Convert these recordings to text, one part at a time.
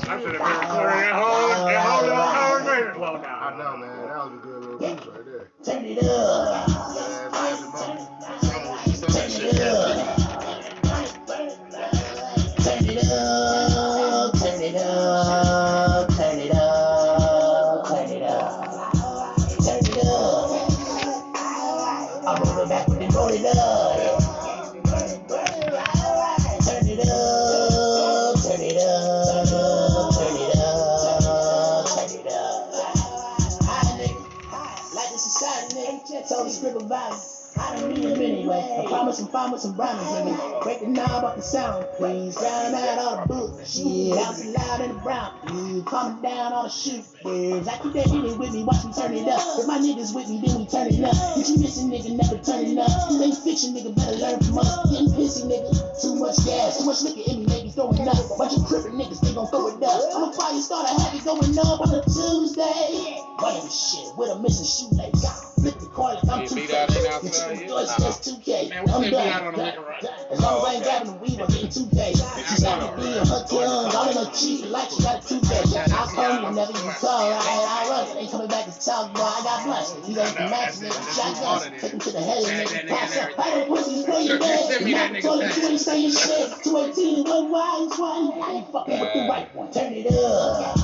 I should have been recording that whole little conversation. Well, nah. I know, man. That was a good little piece right there. Turn it up. Turn it up. Turn it up. Turn it up. Turn it up. Turn it up. Turn it up. I'm rolling back with it, roll it up. Turn it up. Turn it up. Turn it up. Turn it up. Hi, nigga. Like this society, nigga. Told the script about it. I don't need them anyway. I promise I'm fine with some brownies in me. Break the knob off the sound, please. Drown out all the bullshit. House loud in the brown, please. Calm down all the shoot. I keep that hitting with me, watch me turn it up. If my niggas with me, then we turn it up. If you missing, nigga, never turn it up. This ain't fiction, nigga, better learn from us. Getting pissy, nigga. Too much gas, too much liquor in me, maybe throwing up. Bunch of crippin' niggas, they gon' throw it up. I'm a fire starter, have it going up on a Tuesday. Running this shit with a missing shoelace. Flip the coin like I'm 2K. That's 2K. Man, we I'm can't be out on the done. liquor right. As long as I ain't grabbing the weed, I'm getting 2K. She's like me and her tongue. All in her cheek like she got a 2K. I call me, never even call. I run. Ain't coming back to talk, boy. I got blunts. These ain't the match, nigga. Shotguns. Take him to the head, nigga. Pass up. I don't pussy, spray your bed. You told you ain't saying shit. 218 and one wide, one. I ain't fucking with the right one. Turn it up.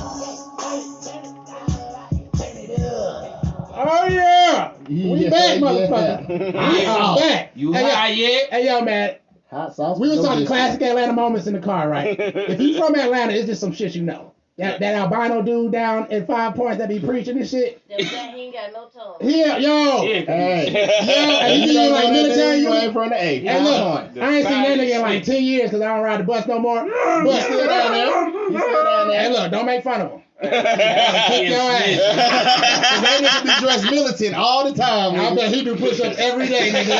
Turn it up. Oh, yeah. We back, motherfucker. We are back. UHightYet. Hey, yo, man. Hot sauce. We was talking classic Atlanta moments in the car, right? If you from Atlanta, it's just some shit you know. That albino dude down at 5 Points that be preaching this shit. That he ain't got no tongue. Yeah, yo. Hey. And you like military? You ain't from the A. Hey, look, I ain't seen that nigga in like 10 years because I don't ride the bus no more. But He's still down there. He's still down there. Hey, look, don't make fun of him. Kick your ass. That nigga be dressed militant all the time. I bet he do push-ups every day, nigga.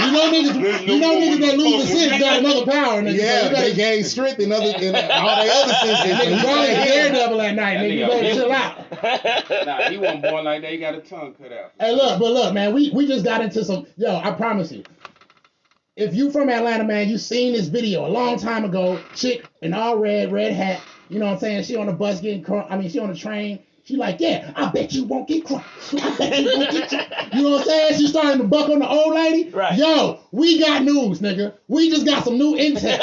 You know niggas that lose the sense got another power, nigga. Yeah, so they gain strength in all their other senses. Nigga probably daredevil at night, nigga. You better chill out. Nah, he wasn't born like that. He got a tongue cut out. Hey, look, man. We just got into some. Yo, I promise you. If you from Atlanta, man, you seen this video a long time ago. Chick in all red hat. You know what I'm saying? She on the bus getting crunk. She on the train. She like, yeah, I bet you won't get crunk. I bet you won't get crunk. You know what I'm saying? She starting to buck on the old lady. Right. Yo, we got news, nigga. We just got some new intel.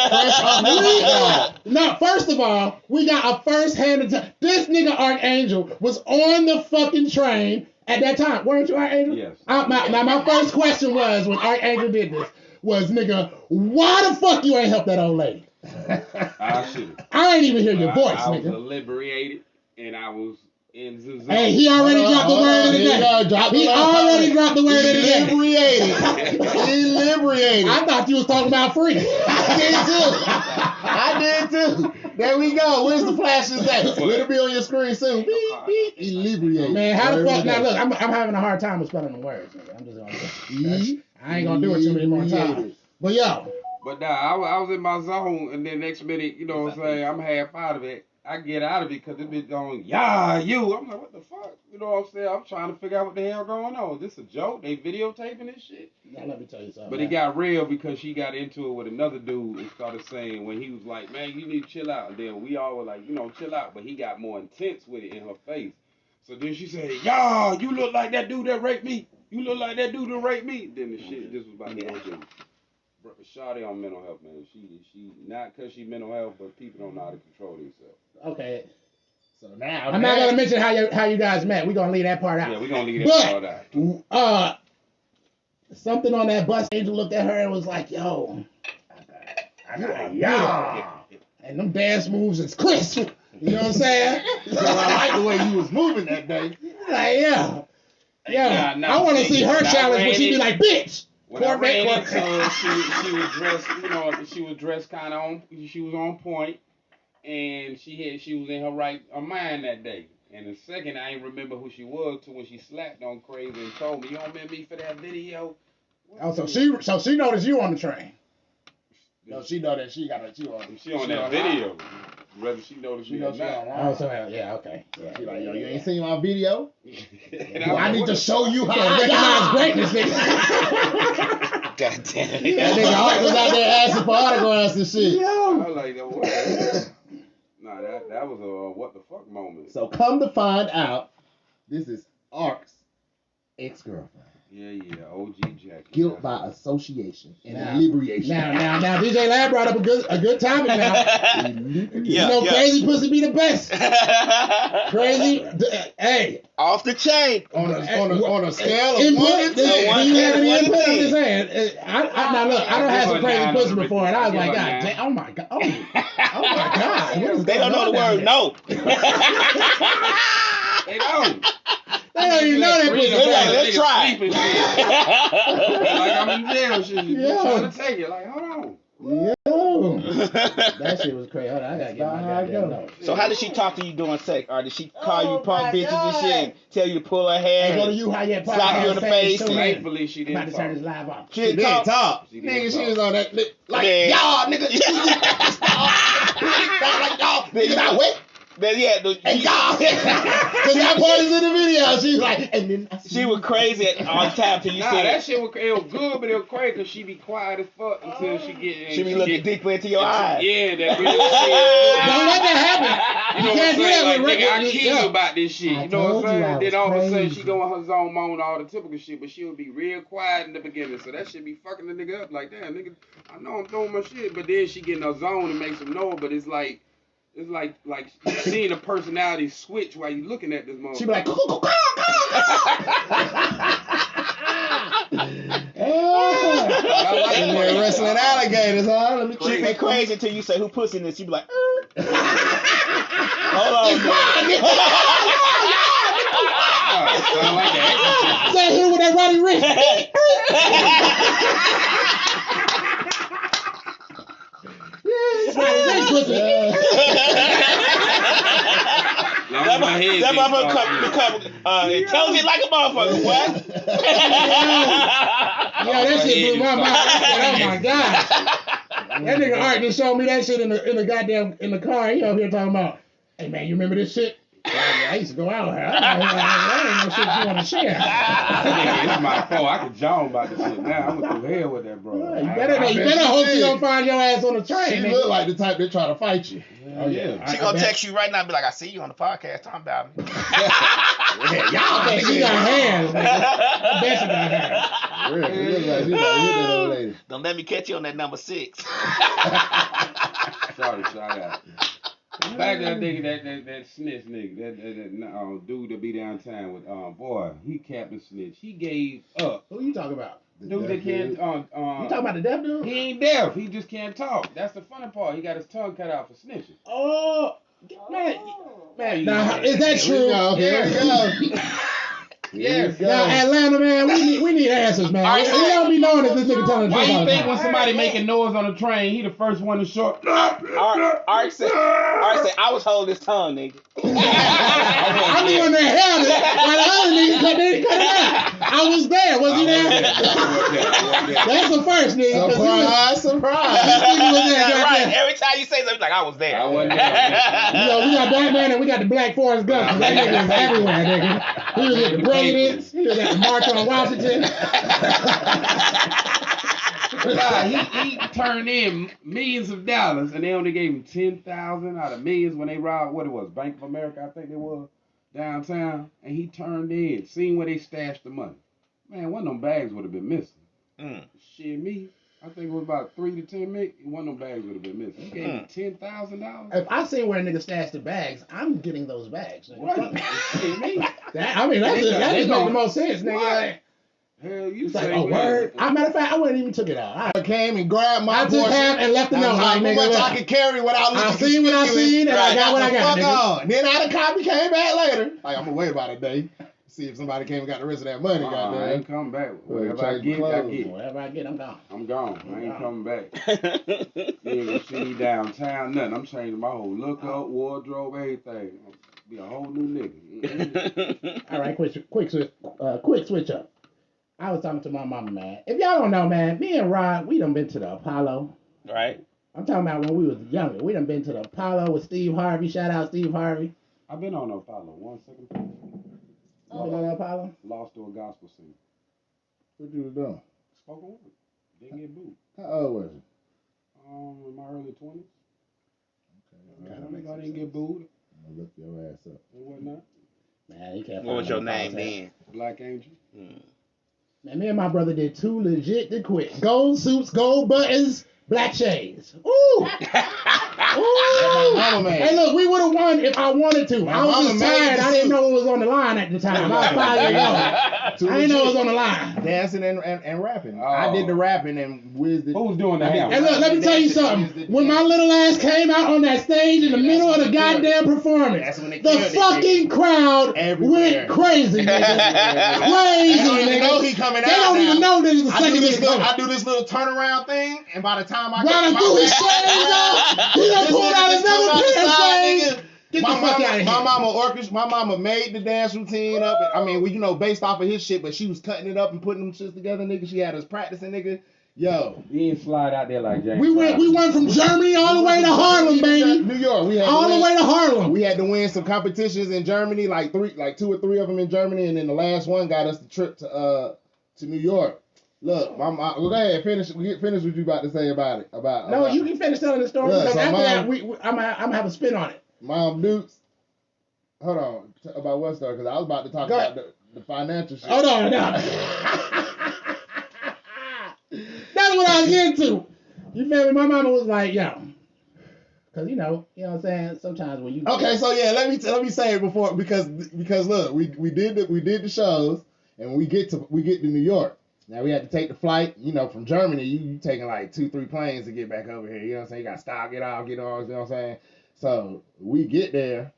First of all, we got a first-hand intel. This nigga ArkAngel was on the fucking train at that time. Weren't you, ArkAngel? Yes. My first question was, when ArkAngel did this, was, nigga, why the fuck you ain't help that old lady? I should. I ain't even hear your voice, I was nigga. inebriated, and I was in the zone. Hey, he already dropped the word of the day. He already dropped the word of the day. Inebriated. I thought you was talking about free. I did too. There we go. Where's the flashes at? It'll be on your screen soon. Beep, beep. Inebriated. Man, how the fuck? Now look, I'm having a hard time with spelling the words, nigga. I'm just gonna. I ain't gonna do it too many more times. But yo. But nah, I was in my zone, and then next minute, you know what I'm saying, I'm half out of it. I get out of it because it been going, yeah, you. I'm like, what the fuck? You know what I'm saying? I'm trying to figure out what the hell going on. Is this a joke? They videotaping this shit? Now let me tell you something. But it got real because she got into it with another dude and started saying, when he was like, man, you need to chill out. And then we all were like, chill out. But he got more intense with it in her face. So then she said, yeah, you look like that dude that raped me. You look like that dude that raped me. Then the shit just was about to go. Shawty on mental health, man. She not because she mental health, but people don't know how to control themselves. Okay. So now I'm not gonna mention how you guys met. We're gonna leave that part out. Yeah, we're gonna leave that part out. Something on that bus, Angel looked at her and was like, yo, yeah. And them dance moves is crisp. You know what I'm saying? So I like the way you was moving that day. Like, yeah. I want to see her challenge when she be like, bitch. When I ran into her, she was dressed, she was dressed kind of on, she was on point, and she was in her right mind that day. And the second, I ain't remember who she was till when she slapped on Crazy and told me, you don't remember me for that video? So she noticed you on the train. No, she know that she got a you on. She on that video. Whether she noticed me or not. Oh, so yeah, okay. Yeah. She like, yo, you ain't seen my video? Well, I need to show you how I recognize greatness, nigga. God damn it. That nigga Ark was out there asking for autographs and shit. I was like, what? Nah, That was a what the fuck moment. So come to find out, this is Ark's ex-girlfriend. Yeah, OG Jackie. Guilt by association and Now- inebriation. Now, DJ Lab brought up a good topic now. Crazy pussy be the best. Crazy, hey. Off the chain. On a scale of Input, 1 to 10. do you have any One to input? I'm 10. just saying. Now look, I don't have some crazy Give her pussy nine before, and I was give like, her God nine. damn, oh my God, oh my God. What is They don't going know the on word down no. They don't. They don't even know that pussy. They're like, bad. let's try. Sleeping shit. Like I'm in jail shit. You Yeah. trying to take it. Like, hold on. Yo, that shit was crazy. Hold on, I gotta get my That's how I goddamn go. notes. So how did she talk to you during sex? Or did she call you Oh punk my bitches and shit and God. tell you to pull her hair? Hey, go to and UHightYet podcast. Slap you in the face. tune in. Thankfully, she I'm about didn't to turn this talk. live off. She didn't talk. She didn't Nigga, she talk. was on that like, Man. y'all, nigga. Like, y'all, nigga, I wait. Then, yeah, And y'all. Because that part is in the video. She's like, and then I see she was crazy all the time till you Nah, said that shit was, it was good, but it was crazy because she be quiet as fuck until she get. she be looking deeper into your eyes. Yeah, that real shit. Don't let that happen. You know You what I'm can't do saying? that Like, with nigga, I Rick. kill Yeah. you about this shit. I You know what I'm told you I saying? Then was all of a sudden crazy. she go in her zone mode, all the typical shit, but she'll be real quiet in the beginning. So that shit be fucking the nigga up. Like, damn, nigga, I know I'm doing my shit, but then she get in her zone and makes some noise, but it's like seeing a personality switch while you looking at this motherfucker. She be like, I like And it. they're wrestling alligators, huh? Let me She check be crazy until you say who pussy in this. She be like, hold on, man. Sound like the Exorcist. say here with that Roddy Rich. Long as my head That gets motherfucker off, become intelligent like a motherfucker, what? Yo, that shit blew my mind. I said, oh my God. That nigga Art just showed me that shit in the goddamn in the car. He over here talking about, hey man, you remember this shit? I used to go out with her. That ain't no shit you want to share. It's my fault. I can jaw about this shit now. I'm gonna through hell with that, bro. You better hope she don't find your ass on the train. She nigga. look like the type that try to fight you. Oh yeah. She gonna text you right now and be like, I see you on the podcast talking about me. Y'all I bet she got hands, nigga. I bet she got hands. Really, it look like she about to hit that old lady. Don't let me catch you on that number 6. Sorry, shout out. Back to that nigga, that snitch nigga, that dude that be downtown with boy, he Captain Snitch. He gave up. Who you talking about? Dude that can't You talking about the deaf dude? he ain't deaf. He just can't talk. That's the funny part. He got his tongue cut out for snitching. Oh, man. Man, Now, is that true? Here we go. Yes. Now, Atlanta, man, we need answers, man. We don't be knowing if this nigga telling the Why truth all you the think time. when somebody making noise on the train, he the first one to short? Art said, I was holding his tongue, nigga. I be wondering hell while the other nigga cut it out. I was there. Was he there? That's the first nigga. 'cause he was- Surprise. this nigga was there, Yeah, right. goddamn. Every time you say something, like, I was there. I wasn't there. You know, we got Batman and we got the Black Forest Gump. 'Cause that nigga was everywhere, nigga. He was at the presidents. He was at the March on Washington. Nah, he turned in millions of dollars, and they only gave him 10,000 out of millions when they robbed what it was, Bank of America, I think it was, downtown, and he turned in, seen where they stashed the money. Man, one of them bags would have been missing. Shit, me, I think it was about 3 to 10 million. One of them bags would have been missing. He gave him $10,000. If I see where a nigga stashed the bags, I'm getting those bags. Nigga. Right. Shit, me. That just makes the most sense, nigga. What? Hell, you It's say like, oh, word. Matter of fact, I wouldn't even took it out. I came and grabbed my I just portion. have and left the note. How Like, nigga, much look. I could carry without looking I seen what I conspicuous. seen, and I got what I got, Fuck nigga. on. Then I the copy came back later. Like, I'm gonna wait about a day. See if somebody came and got the rest of that money. I Goddamn. ain't coming back. Whatever I change get, I clothes. get. Whatever I get, I'm gone. I'm gone. I ain't coming back. You ain't gonna see me downtown, nothing. I'm changing my whole look up, wardrobe, everything. Be a whole new nigga. All right, quick switch up. I was talking to my mama, man. If y'all don't know, man, me and Rod, we done been to the Apollo. Right. I'm talking about when we was younger. We done been to the Apollo with Steve Harvey. Shout out Steve Harvey. I've been on Apollo 1 second. You been on the Apollo? Lost to a gospel singer. What you was doing? Spoken word. Didn't get booed. How old was you? In my early 20s. Okay. Everybody didn't get booed I'm gonna look your ass up. and whatnot. Man, you can't. What was your name then? then? Black Angel. Man, me and my brother did 2 legit to quit. Gold suits, gold buttons, black shades. Ooh. Ooh. Mama made. Hey, look, we would have won if I wanted to. My I was mama just made tired. the I didn't suit. know it was on the line at the time. I was 5 years old. I didn't know it was on the line. Dancing and rapping. Oh. I did the rapping and Wiz did. Who was doing the hair? Hey, look, let me tell you something. When my little ass came out on that stage in the middle of the goddamn performance, That's when they the killed it, fucking crowd Everywhere. went crazy, nigga. Crazy, They don't even nigga. know he coming They out don't now. even know this is the I do second this nigga little, coming. I do this little turnaround thing, and by the time I Running get through his shades, though, he done pulled out another pair of shades. Get the fuck out of here. My mama made the dance routine up. I mean, based off of his shit, but she was cutting it up and putting them shits together, nigga. She had us practicing, nigga. Yo, You didn't slide out there like James. We went from Germany all the way to Harlem, baby. New York. We had All the way to Harlem. We had to win some competitions in Germany, like 2 or 3 of them in Germany, and then the last one got us the trip to New York. Look, go ahead, finish what you about to say about it. No, you can finish telling the story. Look, Because so after mom- that, I'm gonna have a spin on it. Mom Dukes. Hold on, about what story? Because I was about to talk Go about the financial shit. Hold on, no. That's what I was getting to. You feel me? My mama was like, yo. Because, you know what I'm saying? Sometimes when you... Okay, so yeah, let me say it before because look, we did the shows and we get to New York. Now we had to take the flight, from Germany. You taking like 2-3 planes to get back over here. You know what I'm saying? You got to stop, get off, get on. You know what I'm saying? So we get there,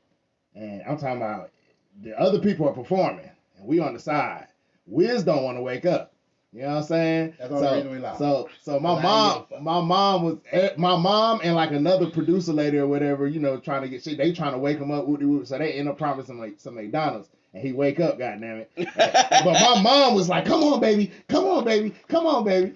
and I'm talking about the other people are performing, and we on the side. Wiz don't want to wake up. You know what I'm saying? That's the only reason we lost. So my mom and like another producer lady or whatever, trying to get shit. They trying to wake him up. So they end up promising like some McDonald's. And he wake up, goddammit. But my mom was like, come on, baby. Come on, baby. Come on, baby.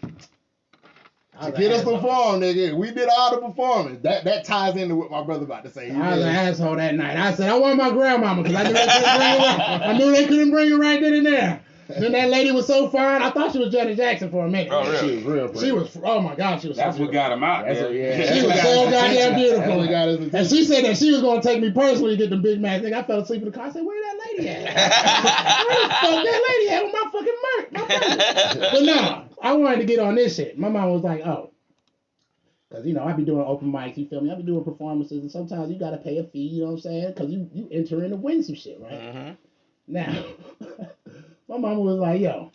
To get us perform, nigga. We did all the performance. That ties into what my brother about to say. I was an asshole that night. I said, I want my grandmama because I knew they couldn't bring her right. I knew they couldn't bring her right then and there. Then that lady was so fine. I thought she was Janet Jackson for a minute. Oh, really? She was real pretty. She was, oh my God, she was That's so what got him out there. Yeah. She was so goddamn beautiful. That's what got his attention. And she said that she was going to take me personally to get them Big Macs. Nigga, I fell asleep in the car. I said, where that lady at? Where the fuck that lady at with my fucking merch? But no, I wanted to get on this shit. My mom was like, oh. Because, I be doing open mics, you feel me? I be doing performances, and sometimes you got to pay a fee, you know what I'm saying? Because you enter in to win some shit, right? Mm-hmm. Now, my mama was like, yo,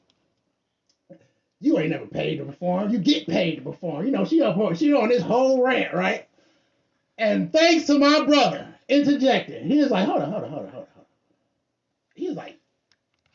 you ain't never paid to perform. You get paid to perform. She on this whole rant, right? And thanks to my brother interjecting, he was like, hold on. He was like,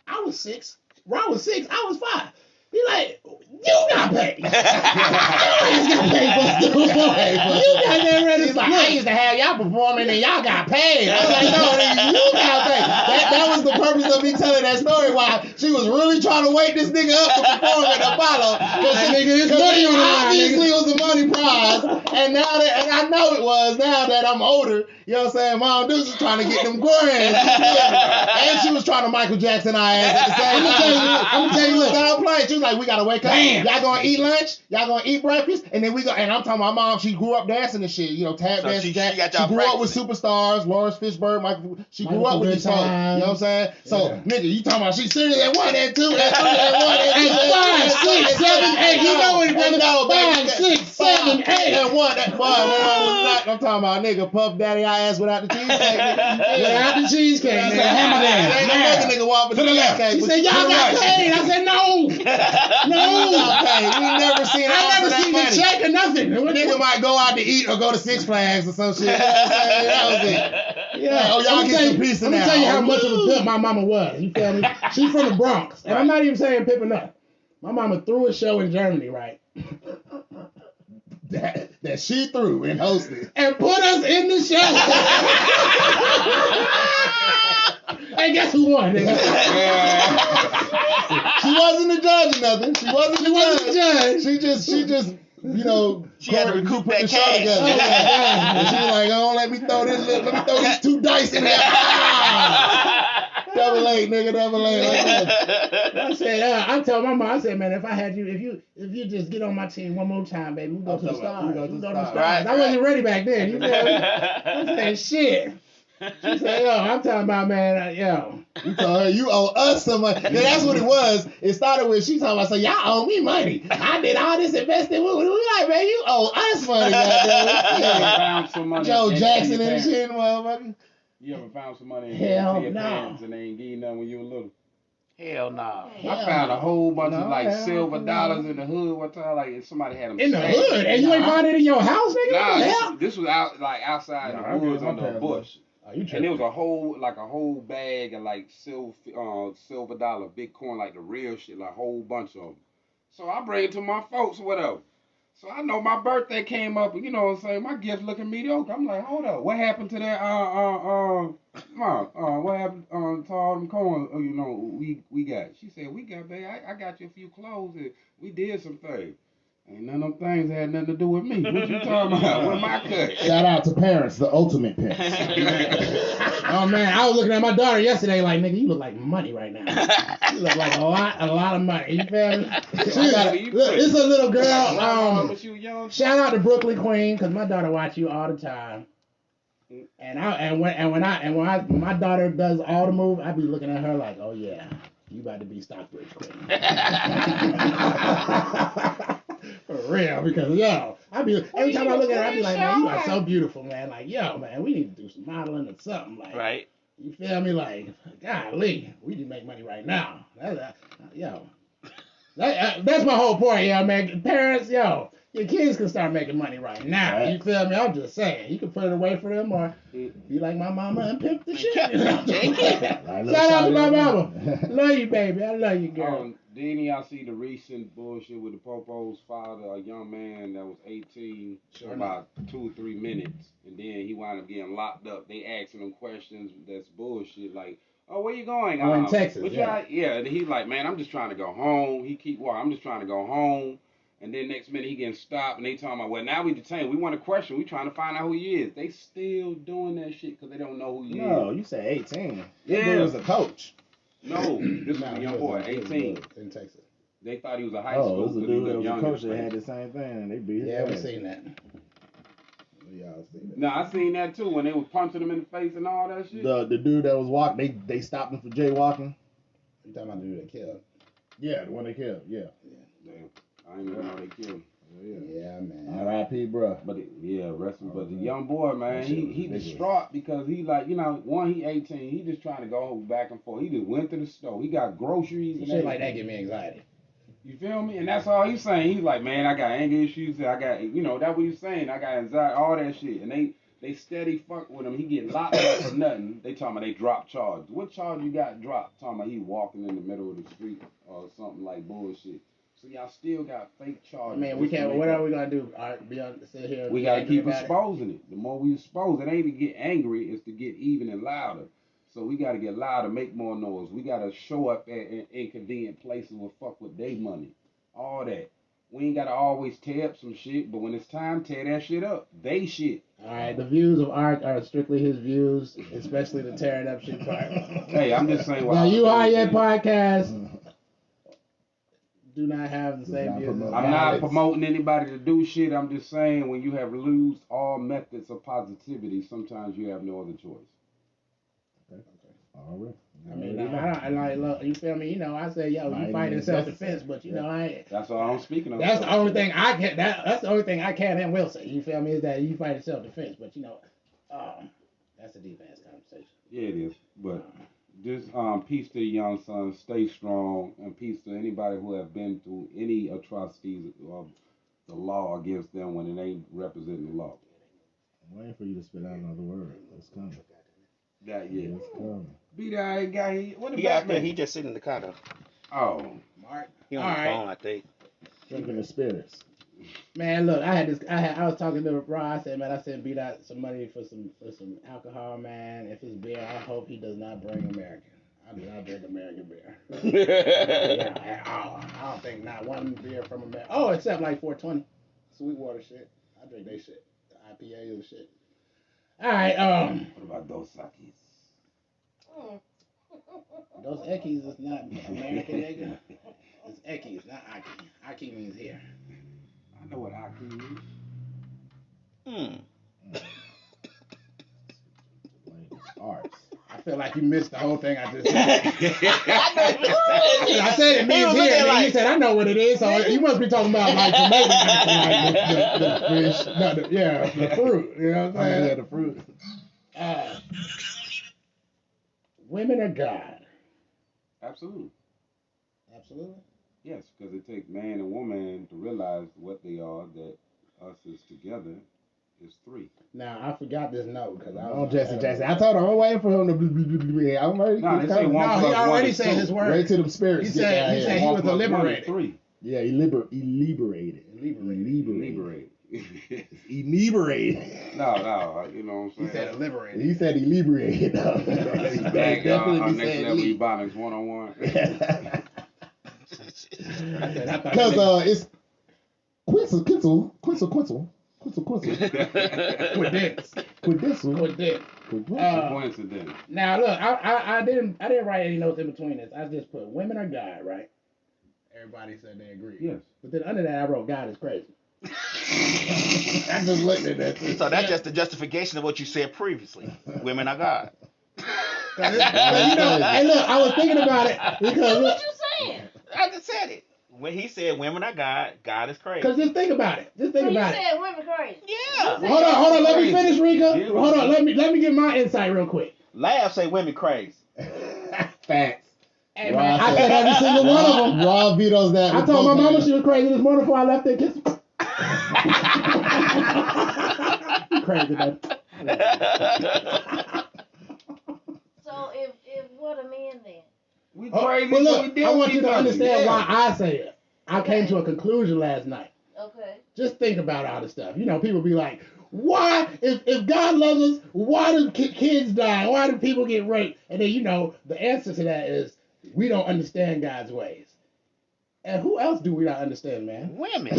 I was 6. Ron was 6. I was 5. He like, you got paid. Your ass got paid for the performance. You got that ready. He's like, I used to have y'all performing and y'all got paid. I was like, no, nigga, you got paid. That was the purpose of me telling that story. Why she was really trying to wake this nigga up to perform at Apollo. Nigga, it's money on the line, obviously nigga. it was a money prize. And I know it was now that I'm older. You know what I'm saying? Mom Dukes was trying to get them grands. And she was trying to Michael Jackson our ass at the same time. I'm gonna tell you, stop playing. She was like, we gotta wake up. Damn. Y'all gonna eat lunch? Y'all gonna eat breakfast? And then we go. And I'm talking about my mom. She grew up dancing and shit. Tap So dancing. she got She y'all grew up with practicing. superstars, Lawrence Fishburne, Michael. She grew Michael up with these folks. You Goodtime. know what I'm saying? So, Yeah. nigga, you talking about she serious at 1 and 2 and 3 and 1 and 2 And 5, 6, 7, 8. You know it, brother. No, 5, 6, 7, 8. and 1. That boy, I'm talking about nigga Puff Daddy I ass without the cheesecake. Without the cheesecake, Ain't nigga. Hammer no down. nigga walk with To the left. cheesecake. She said, y'all got paid. I said, no. No. Okay, we never seen I never seen the check or nothing. Nigga might go out to eat or go to Six Flags or some shit. You know what I'm saying? That was it. Yeah. Oh, y'all get some pizza Let me now. tell you how much of a pimp my mama was. You feel me? She's from the Bronx. And I'm not even saying pimping up. My mama threw a show in Germany, right? That she threw and hosted. And put us in the show. Hey, guess who won? Nigga? She wasn't the judge or nothing. She wasn't the judge. She just She had to recoup put that the show cash. together. Oh, my God. And she was like, oh, let me throw these 2 dice in there. Double eight, nigga, double eight. I said, I told my mom, I said, man, if I had you, if you just get on my team one more time, baby, we go to the stars. We go to the stars. Right, I wasn't ready back then. You feel me? I said, shit. She said, yo, I'm talking about, man, yo. You told her you owe us some money. Yeah, that's what it was. It started with she talking about, so y'all owe me money. I did all this investing. We like, man, you owe us money, goddamn. Found some money. Joe and Jackson your and parents. shit, motherfucker. You ever found some money and Hell gave it to your no. parents and they ain't give you nothing when you were little? Hell no. I found a whole bunch of like hell silver no. dollars in the hood one time. Like somebody had them In the stashed. hood, and you ain't bought it in your house, nigga? Nah, What the hell? this was out like outside Nah, I in the woods gave my under a parents bush. Oh, you And tripping. it was a whole bag of like silver dollar Bitcoin, like the real shit, like a whole bunch of them. So I bring it to my folks or whatever. So I know my birthday came up, and you know what I'm saying, my gift looking mediocre. I'm like, hold up, what happened to that? What happened to all them coins? You know, we got. She said, we got, babe. I got you a few clothes, and we did some things. Ain't none of them things had nothing to do with me. What you talking about? What my cut? Shout out to parents, the ultimate parents. Oh man, I was looking at my daughter yesterday, like, nigga, you look like money right now. You look like a lot of money. You feel me? Look, it's a little girl. But you young. Shout out to Brooklyn Queen, cause my daughter watch you all the time. And when my daughter does all the moves, I be looking at her like, oh yeah, you about to be Stockbridge Queen. For real, because yo, every time I look at her, I be like, man, you are so beautiful, man. Like, yo, man, we need to do some modeling or something. Like, Right. you feel me? Like, golly, we need to make money right now. That's my whole point, yo, man. Parents, yo, your kids can start making money right now. Right. You feel me? I'm just saying, you can put it away for them or be like my mama and pimp the shit. Shout out to my mama. Love you, baby. I love you, girl. Didn't y'all see the recent bullshit with the Popo's father, a young man that was 18 for about 2 or 3 minutes, and then he wound up getting locked up. They asking him questions that's bullshit, like, oh, where you going? Oh, in Texas, But yeah. and he's like, man, I'm just trying to go home. He keep walking, I'm just trying to go home. And then next minute he getting stopped, and they talking about, well, now we detained. We want to question. We trying to find out who he is. They still doing that shit because they don't know who he No, is. you said 18. Yeah. That dude was a coach. No, this was a young boy, 18. In Texas. They thought he was a high Oh, school. it was a 'cause dude he that was a young coach and that had stuff. the same thing, and they beat his Yeah, we ass. seen that. We all seen that. No, I seen that too when they was punching him in the face and all that shit. The dude that was walking, they stopped him for jaywalking. You talking about the dude that killed? Yeah, the one they killed. Yeah. Damn, I ain't even know they killed him. Yeah, man. R.I.P. Bro. But but the young boy, man, That shit was he ridiculous. distraught because he like, you know, he 18, he just trying to go back and forth. He just went to the store. He got groceries and Shit like that everything. give me anxiety. You feel me? And that's all he's saying. He's like, man, I got anger issues. I got, you know, that's what he's saying. I got anxiety, all that shit. And they steady fuck with him. He get locked up for nothing. They talking about they drop charges. What charge you got dropped? Talking about he walking in the middle of the street or something like bullshit. So y'all still got fake I charges. mean, we can't. What are we gonna do? Be on sit here. And We be gotta angry keep about it? exposing it. The more we expose it, ain't to get angry, it's to get even and louder. So we gotta get louder, make more noise. We gotta show up at inconvenient places with fuck with their money. All that. We ain't gotta always tear up some shit, but when it's time, tear that shit up. They shit. All right, the views of Ark are strictly his views, especially the tearing up shit part. Hey, I'm just saying. Now, UHightYet podcast do not have the same views. as I'm not Alex. promoting anybody to do shit. I'm just saying when you have lost all methods of positivity, sometimes you have no other choice. All right. I mean, I like, look, you feel me? You know, I say, yo, you fight in self-defense, but you know, I ain't. That's all I'm speaking of. That's the only thing I can. That's the only thing I can and will say. You feel me? Is that you fight in self-defense, but you know, that's a deep ass conversation. Yeah, it is. But just peace to the young sons. Stay strong, and peace to anybody who have been through any atrocities of the law against them when it ain't representing the law. I'm waiting for you to spit out another word. It's coming. That yeah. It's coming. Be that guy. What He about out there. me? He just sitting in the car though. Oh, Mark. He on All the right. phone, I think. Drinking the spirits. Man, look, I was talking to Bro. I said, man, I said, beat out some money for some alcohol, man. If it's beer, I hope he does not bring American. I do not drink American beer. Yeah, at all. I don't think not one beer from America. Oh, except like 420, Sweetwater shit. I drink they shit. The IPA and shit. All right. what about Dos Sakis? Those Ekis is not American, nigga. It's Eki, it's not Aki. Aki means here. I know what Aki means. Arts. I feel like you missed the whole thing I just said. I I said it means here, and then you said I know what it is, so you must be talking about like tomato, like the fish, no, the fruit. You know what I'm saying? Yeah, the fruit. Women are God. Absolutely. Absolutely. Yes, because it takes man and woman to realize what they are. That us is together is three. Now I forgot this note because I Oh, was Jesse. I told him I'm waiting for him to. I'm ready. No, they say one No, he plus one already is said two. his word. Ready to them spirits. He said he One was plus one is liberated. three. Yeah, liberated. Liberated. Inebriated. No, you know what I'm saying? He said liberated. He said he liberated. Back Definitely on be next saying level lead. Ebonics 101. Because it's Quinzel. With this. Coincidence. Now look, I didn't write any notes in between this. I just put women are God, right? Everybody said they agree. Yes. But then under that I wrote God is crazy. I just looked at that. So that's just the justification of what you said previously. Women are God. Hey look, I was thinking about it because What you saying? I just said it. When he said women are God, God is crazy. just think about it. Just So think you about it. said women crazy. Yeah. Hold on, let me finish, Rika. Yeah. Hold on, let me give my insight real quick. Lab say women crazy. Facts. Hey man, I said every single one of them. Raw vetoes that. I told my mama she was crazy this morning before I left there. Kiss. You crazy, man. So if what a man then? We Oh, crazy, but but look, we deal I want with you each to other. understand Yeah. why I say it. I came to a conclusion last night. Okay. Just think about all this stuff. You know, people be like, why, if God loves us, why do kids die? Why do people get raped? And then, you know, the answer to that is we don't understand God's ways. And who else do we not understand, man? Women.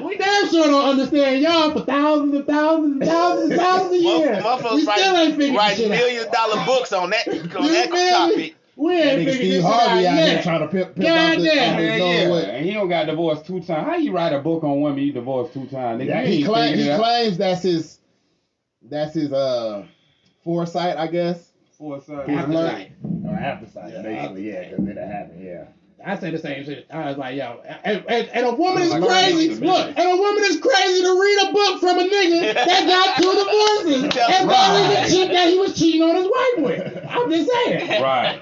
We damn sure don't understand y'all for thousands and thousands and thousands and thousands of years. Motherfuckers We still ain't figured write shit out. $1 million books on that You feel me? topic. We That ain't nigga figured Steve this Harvey shit out out here yet. trying to pimp God off damn. this Yeah, knowing what. and he don't got divorced 2 times. How you write a book on women you divorced 2 times? Nigga, Yeah, you he ain't figured it out. claims that's his foresight, I guess. Foresight. Aftersight. Or aftersight, Yeah, basically, yeah, because it happened, yeah. I say the same shit. I was like, yo, and a woman is Like crazy. crazy. Look, and a woman is crazy to read a book from a nigga that got 2 divorces and married the chick that he was cheating on his wife with. I'm just saying. Right.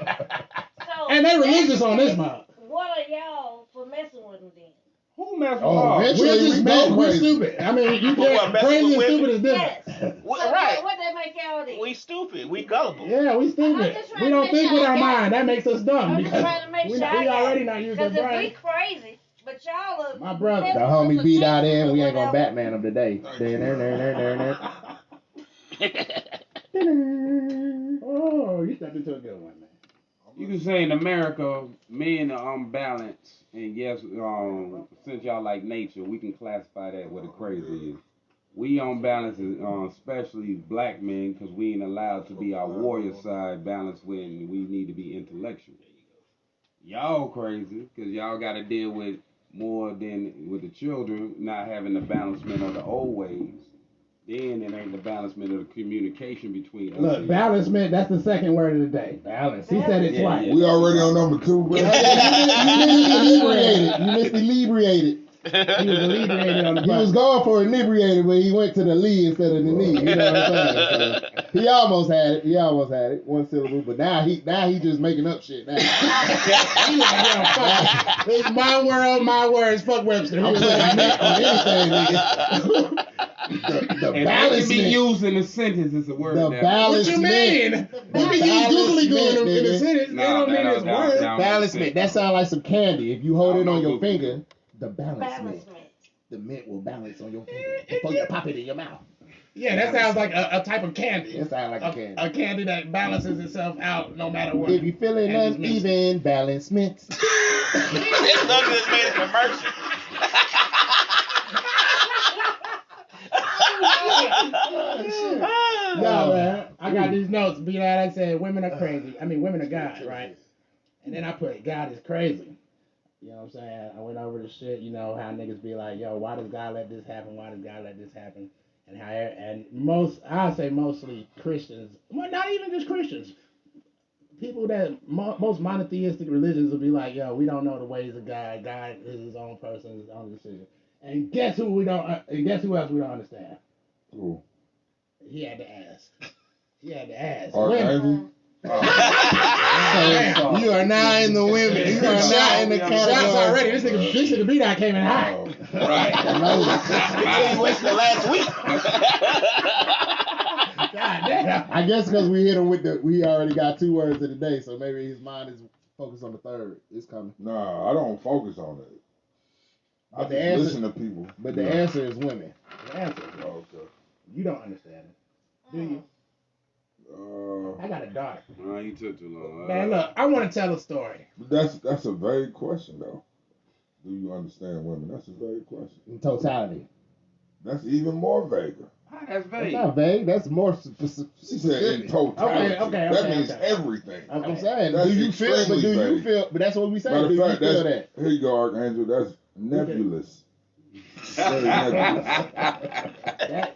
So And they religious on this mouth. what are y'all for messing with them then? Who messed with Oh, her? eventually We're just we both both we're crazy. stupid. I mean, you What, can't messing crazy with and stupid women? is different. Yes. What, So right. What they make y'all then? We stupid. We gullible. Yeah, we stupid. I'm just trying We to don't make think sure with I our got mind. it. That makes us dumb. I'm just because trying to make we sure I already got not it. using Because if brain. we crazy, but y'all are My brother. messing The with homie us beat or out cheating in, or we ain't gonna whatever. Batman him today. Oh, you stepped into a good one, man. You can say in America, men are unbalanced, and yes, since y'all like nature, we can classify that what a crazy is. We unbalanced, especially black men, because we ain't allowed to be our warrior side balanced when we need to be intellectual. Y'all crazy, because y'all got to deal with more than with the children, not having the balancement of the old ways. Then it ain't the balancement of the communication between us. Look, and balancement, that's the second word of the day. Balance. He said it Yeah, twice. yeah. We already on number 2, bro. You missed inebriated. He was alleviated on the He was going for inebriated, but he went to the lee instead of the knee. You know what I'm saying? So he almost had it. One syllable. But now he just making up shit now. He like, yo, fuck it. It's my world, my words. Fuck Webster. He I'm was saying like, Nick on anything, nigga. The And that can be balancement. used in a sentence as a word. The that- what you mean? balancement. We can use googly goo in Balancement, the nigga. sentence. Nah, That don't mean that it's don't- word. that don't- Balancement. That sounds like some candy. If you hold it on your Googly finger, goo. the balancement. Balancement. The mint will balance on your finger before you pop it in your mouth. Yeah, that sounds like a type of candy. It sounds like a candy. A candy that balances itself out no matter what. If you feeling And it's mixed. uneven, balancement. This dog just made a commercial. No, man. I I got these notes. Be like I said, women are crazy. I mean, women are God, right? And then I put God is crazy. You know what I'm saying? I went over the shit. You know how niggas be like, yo, why does God let this happen? Why does God let this happen? And how I say mostly Christians. Well, not even just Christians. People that most monotheistic religions will be like, yo, we don't know the ways of God. God is his own person, his own decision. And guess who we don't? And guess who else we don't understand? Who? He had to ask. He had to ask. ArkAngel? So you are now in the women. You are now in the category. Shots already. This nigga B-Dot came in hot. Right. He wasted the last week. God damn. I guess because we hit him with we already got 2 words of the day, so maybe his mind is focused on the third. It's coming. Nah, I don't focus on it. I But just listen to people. But the answer is women. The answer. Okay. You don't understand it, do you? I got a daughter. Oh, you took too long. Man, look, I want to tell a story. That's a vague question though. Do you understand women? That's a vague question. In totality. That's even more vague. That's That's vague. not vague. That's more specific. She said in totality. That means everything. I'm saying, That's do you feel? But extremely do you vague. feel? But that's what we say. Matter Do of you fact, feel that? here you go, ArkAngel. That's nebulous. Very nebulous.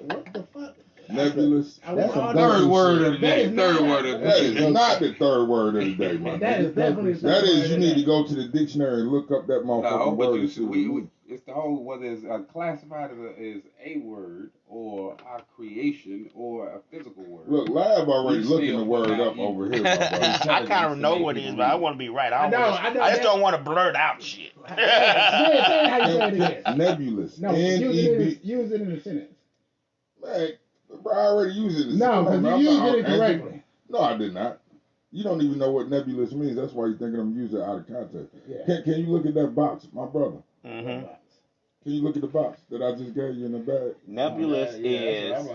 What the fuck? Nebulous. That's a Third word of the That day. is Third not- word of the That day. is not the third word of the day, my That nigga. is definitely That is, you need to go to the dictionary and look up that motherfucking No, but word. and see what it means. it's the whole, whether it's classified as a word or our creation or a physical word. Look, Lab already We looking still the word not up over here, my brother. I kind of know what it is, but I want to be right. I know, I just don't want to blurt out shit. Say it how you say it again. Nebulous. No, N-E-B. use it in a sentence. Man, bro, I already used it. No, because you used it incorrectly. No, I did not. You don't even know what nebulous means. That's why you're thinking I'm using it out of context. Yeah. Can you look at that box, my brother? Mm-hmm. Can you look at the box that I just gave you in the bag? Nebulous is of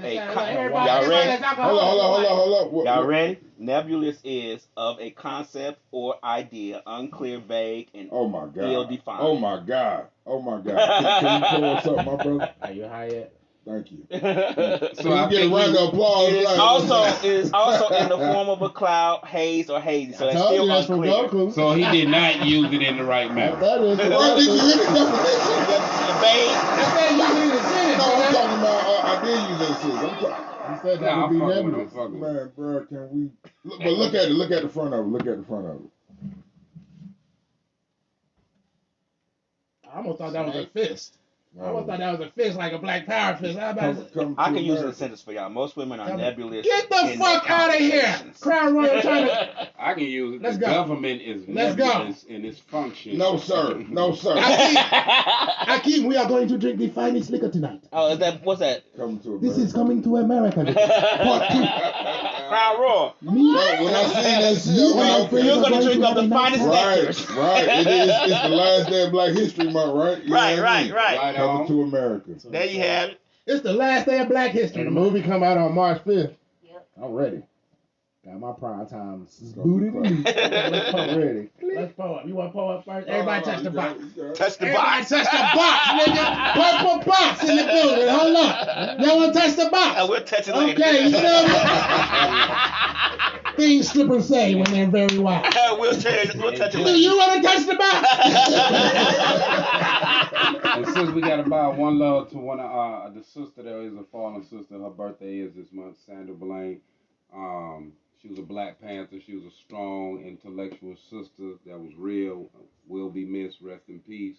a Everybody- y'all ready? Hold on. Y'all ready? Nebulous is of a concept or idea, unclear, vague, and Oh my God. ill-defined. Oh my God. Can you pull us up, my brother? Are you high yet? Thank you. So Can I you get a think round of applause? It is Like- also in the form of a cloud, haze, or hazy, so it's I told you still that's from unclear. Goku. So he did not use it in the right manner. That is from Bro, did you Goku. hear the definition? Vague. I said use it in a sentence. No, I'm man. talking about, I did use that shit. You said that Nah, would be I'm fucking with nebulous. him. Man, bro, can we? But look at it. Look at the front of it. I almost thought that was a fist. I almost thought that was a fist, like a Black Power fist. How about it? I can use it in a sentence for y'all. Most women are nebulous. Get the in fuck their out of here! conversations. Crown Royal China. I can use it. Let's The go. government is Let's go. nebulous in its function. No, sir. Akeem, we are going to drink the finest liquor tonight. Oh, is that what's that? Coming to This America. is coming to America. Part 2. Crown Royal. Me, Bro, when I seen that shit, You I'm like, are okay. You're gonna drink up the finest nectars. Right. It's the last day of Black History Month, right? You know what I mean? Right Coming on. to America. There you have it. it's the last day of Black History. And the movie come out on March 5th. Yep. I'm ready. Got my prime time gonna be booted. I'm ready. Let's pull up. You want to pull up first? Everybody touch the box. Touch the Everybody box. touch the box, nigga. Purple box in the building. Hold up. Y'all want to touch the box? I will touch it later. Okay, you know what? Things strippers say when they're very wild. We'll touch it Do later. you want to touch the box? And since we got about one love to one of the sister, there is a fallen sister. Her birthday is this month, Sandra Blaine. She was a Black Panther. She was a strong, intellectual sister that was real. Will be missed. Rest in peace.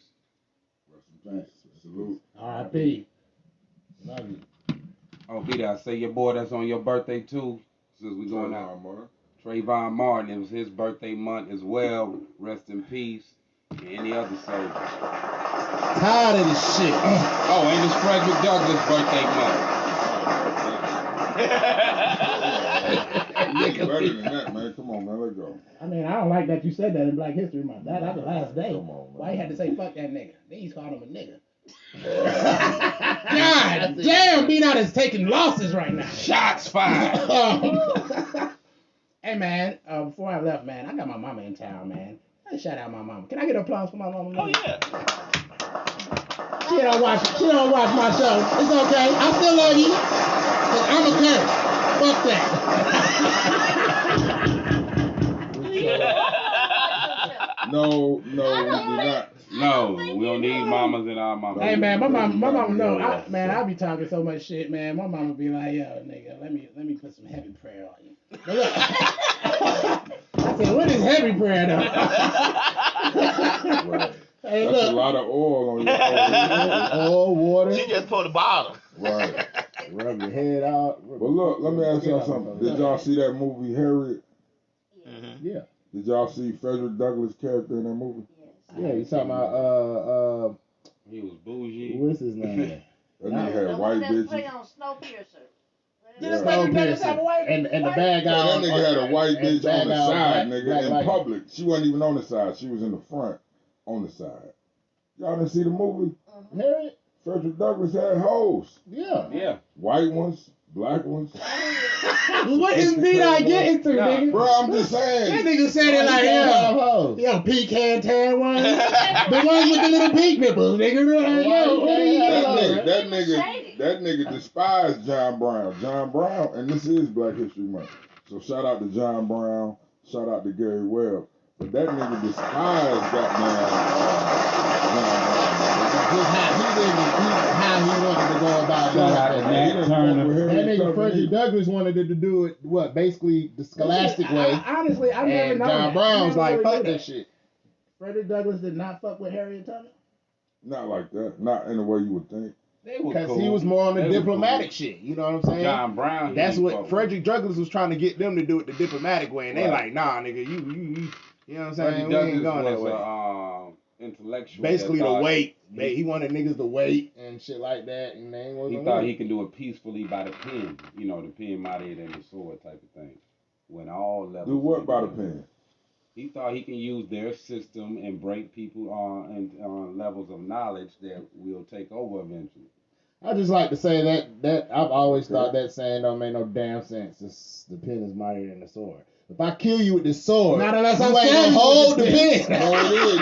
Salute. R.I.P. Love you. Oh, B-Dot, say your boy that's on your birthday too. Since we going out. Trayvon Martin. It was his birthday month as well. Rest in peace. And any other soldiers. Tired of this shit. Oh, and it's Frederick Douglass' birthday month. Better than that, man. Come on, man. Let's go. I mean, I don't like that you said that in Black History Month. That's the last day. Come on, man. Why you had to say fuck that nigga? Then he's called him a nigga. God damn, B-Dot is taking losses right now. Shots fired. Hey man, before I left, man, I got my mama in town, man. Hey, shout out my mama. Can I get applause for my mama? Oh yeah. She don't watch my show. It's okay. I still love you. 'Cause I'm a curse. Fuck that. No, we do not. No, we don't need mamas in our mama. Hey man, my mama know. I be talking so much shit, man. My mama be like, yo, nigga, let me put some heavy prayer on you. But look, I said, what is heavy prayer though? Right. Hey, That's look. a lot of oil on your head. Oil, water. She just put the bottle. Right. Rub your head out. But look, let me ask y'all something. Did y'all see that movie Harriet? Yeah. Did y'all see Frederick Douglass' character in that movie? Yeah, you talking about He was bougie. what's his name? That nigga had The white one that play bitches. on Snowpiercer. Did Frederick Douglass have a wife? And the bad guy. Yeah, that nigga had a white and bitch bad on the guy side, black- nigga, black in light. public. She wasn't even on the side. She was in the front, on the side. Y'all didn't see the movie? Harriet? Frederick Douglass had hoes. Yeah. Yeah. White ones, black ones. What is B.I. getting to, Nah, nigga? Bro, I'm just saying. That nigga said it like, yo, pecan tan ones, the ones with the little pink nipples, nigga. Like, yo, what are you That nigga despised John Brown. John Brown, and this is Black History Month. So shout out to John Brown, shout out to Gary Webb. But that nigga despised goddamn How he wanted to go about Shout out to it. Nat Turner. That nigga Frederick Douglass wanted to do it, what, basically the scholastic way. Honestly, I've never And known John that. Brown was I like, never fuck really knew that shit. Frederick Douglass did not fuck with Harriet Tubman? Not like that. Not in the way you would think. They were Because cool. he was more on the They were diplomatic cool. shit. You know what I'm saying? John Brown. That's he what fucked Frederick Douglass was trying to get them to do it the diplomatic way, and they Right. like, nah, nigga, you know what I'm saying? Frederick We ain't Douglass going that way. was intellectual. Basically, that the thought weight. He wanted niggas to wait and shit like that, and they ain't He wasn't thought with he it. could do it peacefully by the pen. You know, the pen mightier than the sword type of thing. When all levels. Do what by the together. pen? He thought he can use their system and break people on levels of knowledge that will take over eventually. I just like to say that I've always thought that saying don't make no damn sense. The pen is mightier than the sword. If I kill you with this sword, Not unless you I'm ain't stabbing gonna you hold with the this pen. No, it is.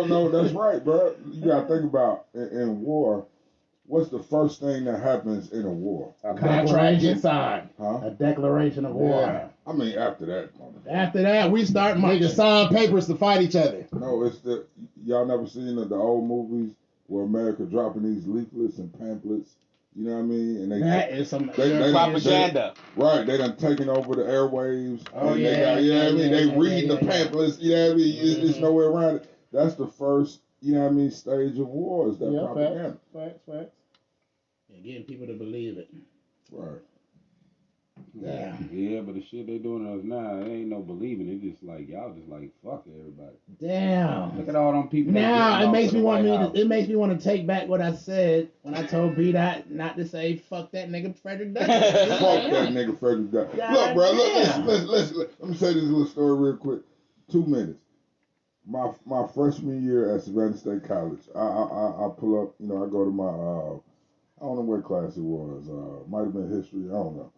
No. That's right, bro. You gotta think about in war. What's the first thing that happens in a war? A contract gets signed. Huh? A declaration of war. Yeah. I mean, after that, motherfucker. After that, we start marching. Niggas sign papers to fight each other. No, it's y'all never seen the old movies where America dropping these leaflets and pamphlets. You know what I mean? And That is some they Propaganda. Right, they done taken over the airwaves. Oh, and yeah, they got, you know what I mean? They yeah, reading yeah, the yeah. pamphlets. You know what I mean? It's no way around it. That's the first, you know what I mean, stage of war is that propaganda. Facts. Yeah, getting people to believe it. Right. Yeah. Yeah, but the shit they doing to us now, it ain't no believing. It just like y'all just like fuck everybody. Damn. Look at all them people. that Now getting it off makes to me the want White me House. to, it makes me want to take back what I said when I told B Dot not to say fuck that nigga Frederick Douglass. Fuck that nigga Frederick Douglass. God Look, bro, damn. let me say this little story real quick. 2 minutes. My freshman year at Savannah State College, I pull up, you know, I go to my, I don't know what class it was, might have been history, I don't know.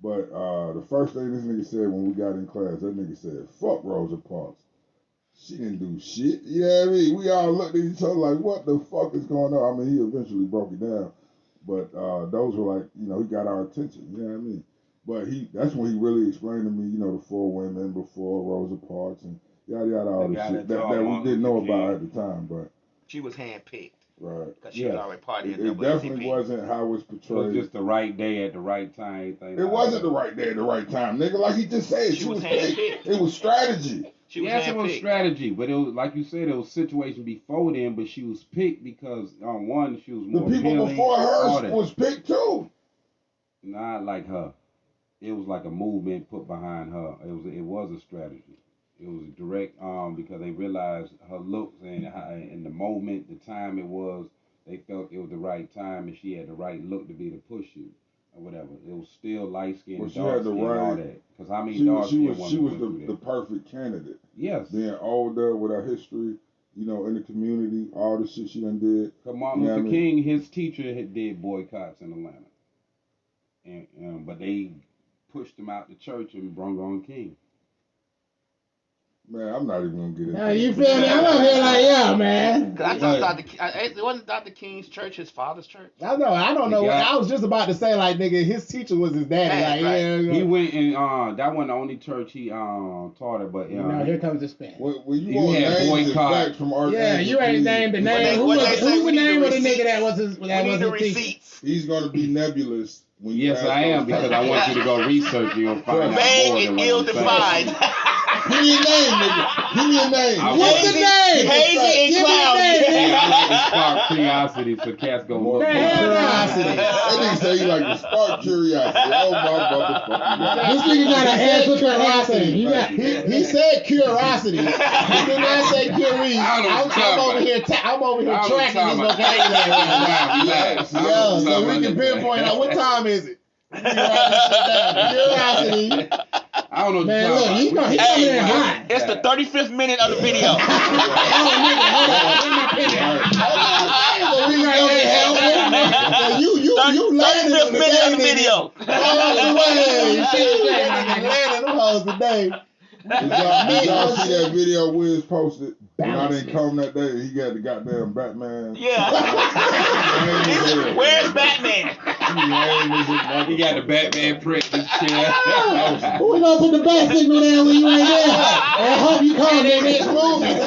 But the first thing this nigga said when we got in class, that nigga said, fuck Rosa Parks. She didn't do shit. You know what I mean? We all looked at each other like, what the fuck is going on? I mean, he eventually broke it down. But those were like, you know, he got our attention. You know what I mean? But that's when he really explained to me, you know, the 4 women before Rosa Parks and yada yada, all The the guy shit that that taught we Martin didn't know Luther about King. at the time. But She was handpicked right, because she was Yeah. already partying. it definitely wasn't how it was It was portrayed. just the right day at the right time. Everything It wasn't the right day at the right time, nigga. Like he just said, She she was was picked. handpicked. It was strategy. She was Yes, it was handpicked. strategy, but it was like you said, it was situation before then. But she was picked because one, she was The more people appealing, before all her that. was picked too. Not like her. It was like a movement put behind her. It was a strategy. It was direct because they realized her looks and the moment, the time it was, they felt it was the right time and she had the right look to be to push you or whatever. It was still light skin, Well, she dark had the skin, all right- that. Because how many She dark was skin women the went through the that? perfect candidate. Yes. Being older with her history, you know, in the community, all the shit she done did. Because Martin You know Luther what I mean? King, his teacher did boycotts in Atlanta, but they pushed him out the church and brung on King. Man, I'm not even gonna get into Now, you feel me? I'm over here like, yo, man. Cause I thought it wasn't Dr. King's church his father's church. I don't know. I was just about to say, like, nigga, his teacher was his daddy. Like, Right. yeah. He went in. That wasn't the only church he taught at, but Now, here comes the spin. Well, you You want had names and boycott. facts from ArkAngel. Yeah, you ain't named the name. What they say, Who's we the need name the of the nigga receipts. that was his We need the teacher? receipts. He's gonna be nebulous. When you Yes, ask I am those because I questions. want you to go research. You'll find out more Vague than and what I'm ill-defined. Give me a name, nigga. Give me a name. What's the name? Hazy and Give me a cloudy. name, saying. I nigga. like to spark curiosity, so cats go look. Man, hell no. That nigga say he like to spark curiosity. Oh my motherfucker. This nigga got an answer for curiosity. He said curiosity. He did not say curiosity. I don't know what you're I'm talking over here. I'm over here I don't know what tracking his you're talking vocabulary right now. Relax. Yeah, so we can pinpoint out what time is it. Curiosity. I don't know what Man, you're look, talking he about. coming in hot. It's the 35th minute of the video. Oh, nigga, hold on. Where's my pen at? So we got to help him. You landed 35th on the minute of the day, video. nigga. Landed them hoes today. Did y'all see that video Wiz posted? When I didn't come that day, he got the goddamn Batman. Yeah. Where's Batman? He got the Batman print this chair. We gonna put the bat signal there when you ain't there. I hope you come in next movie.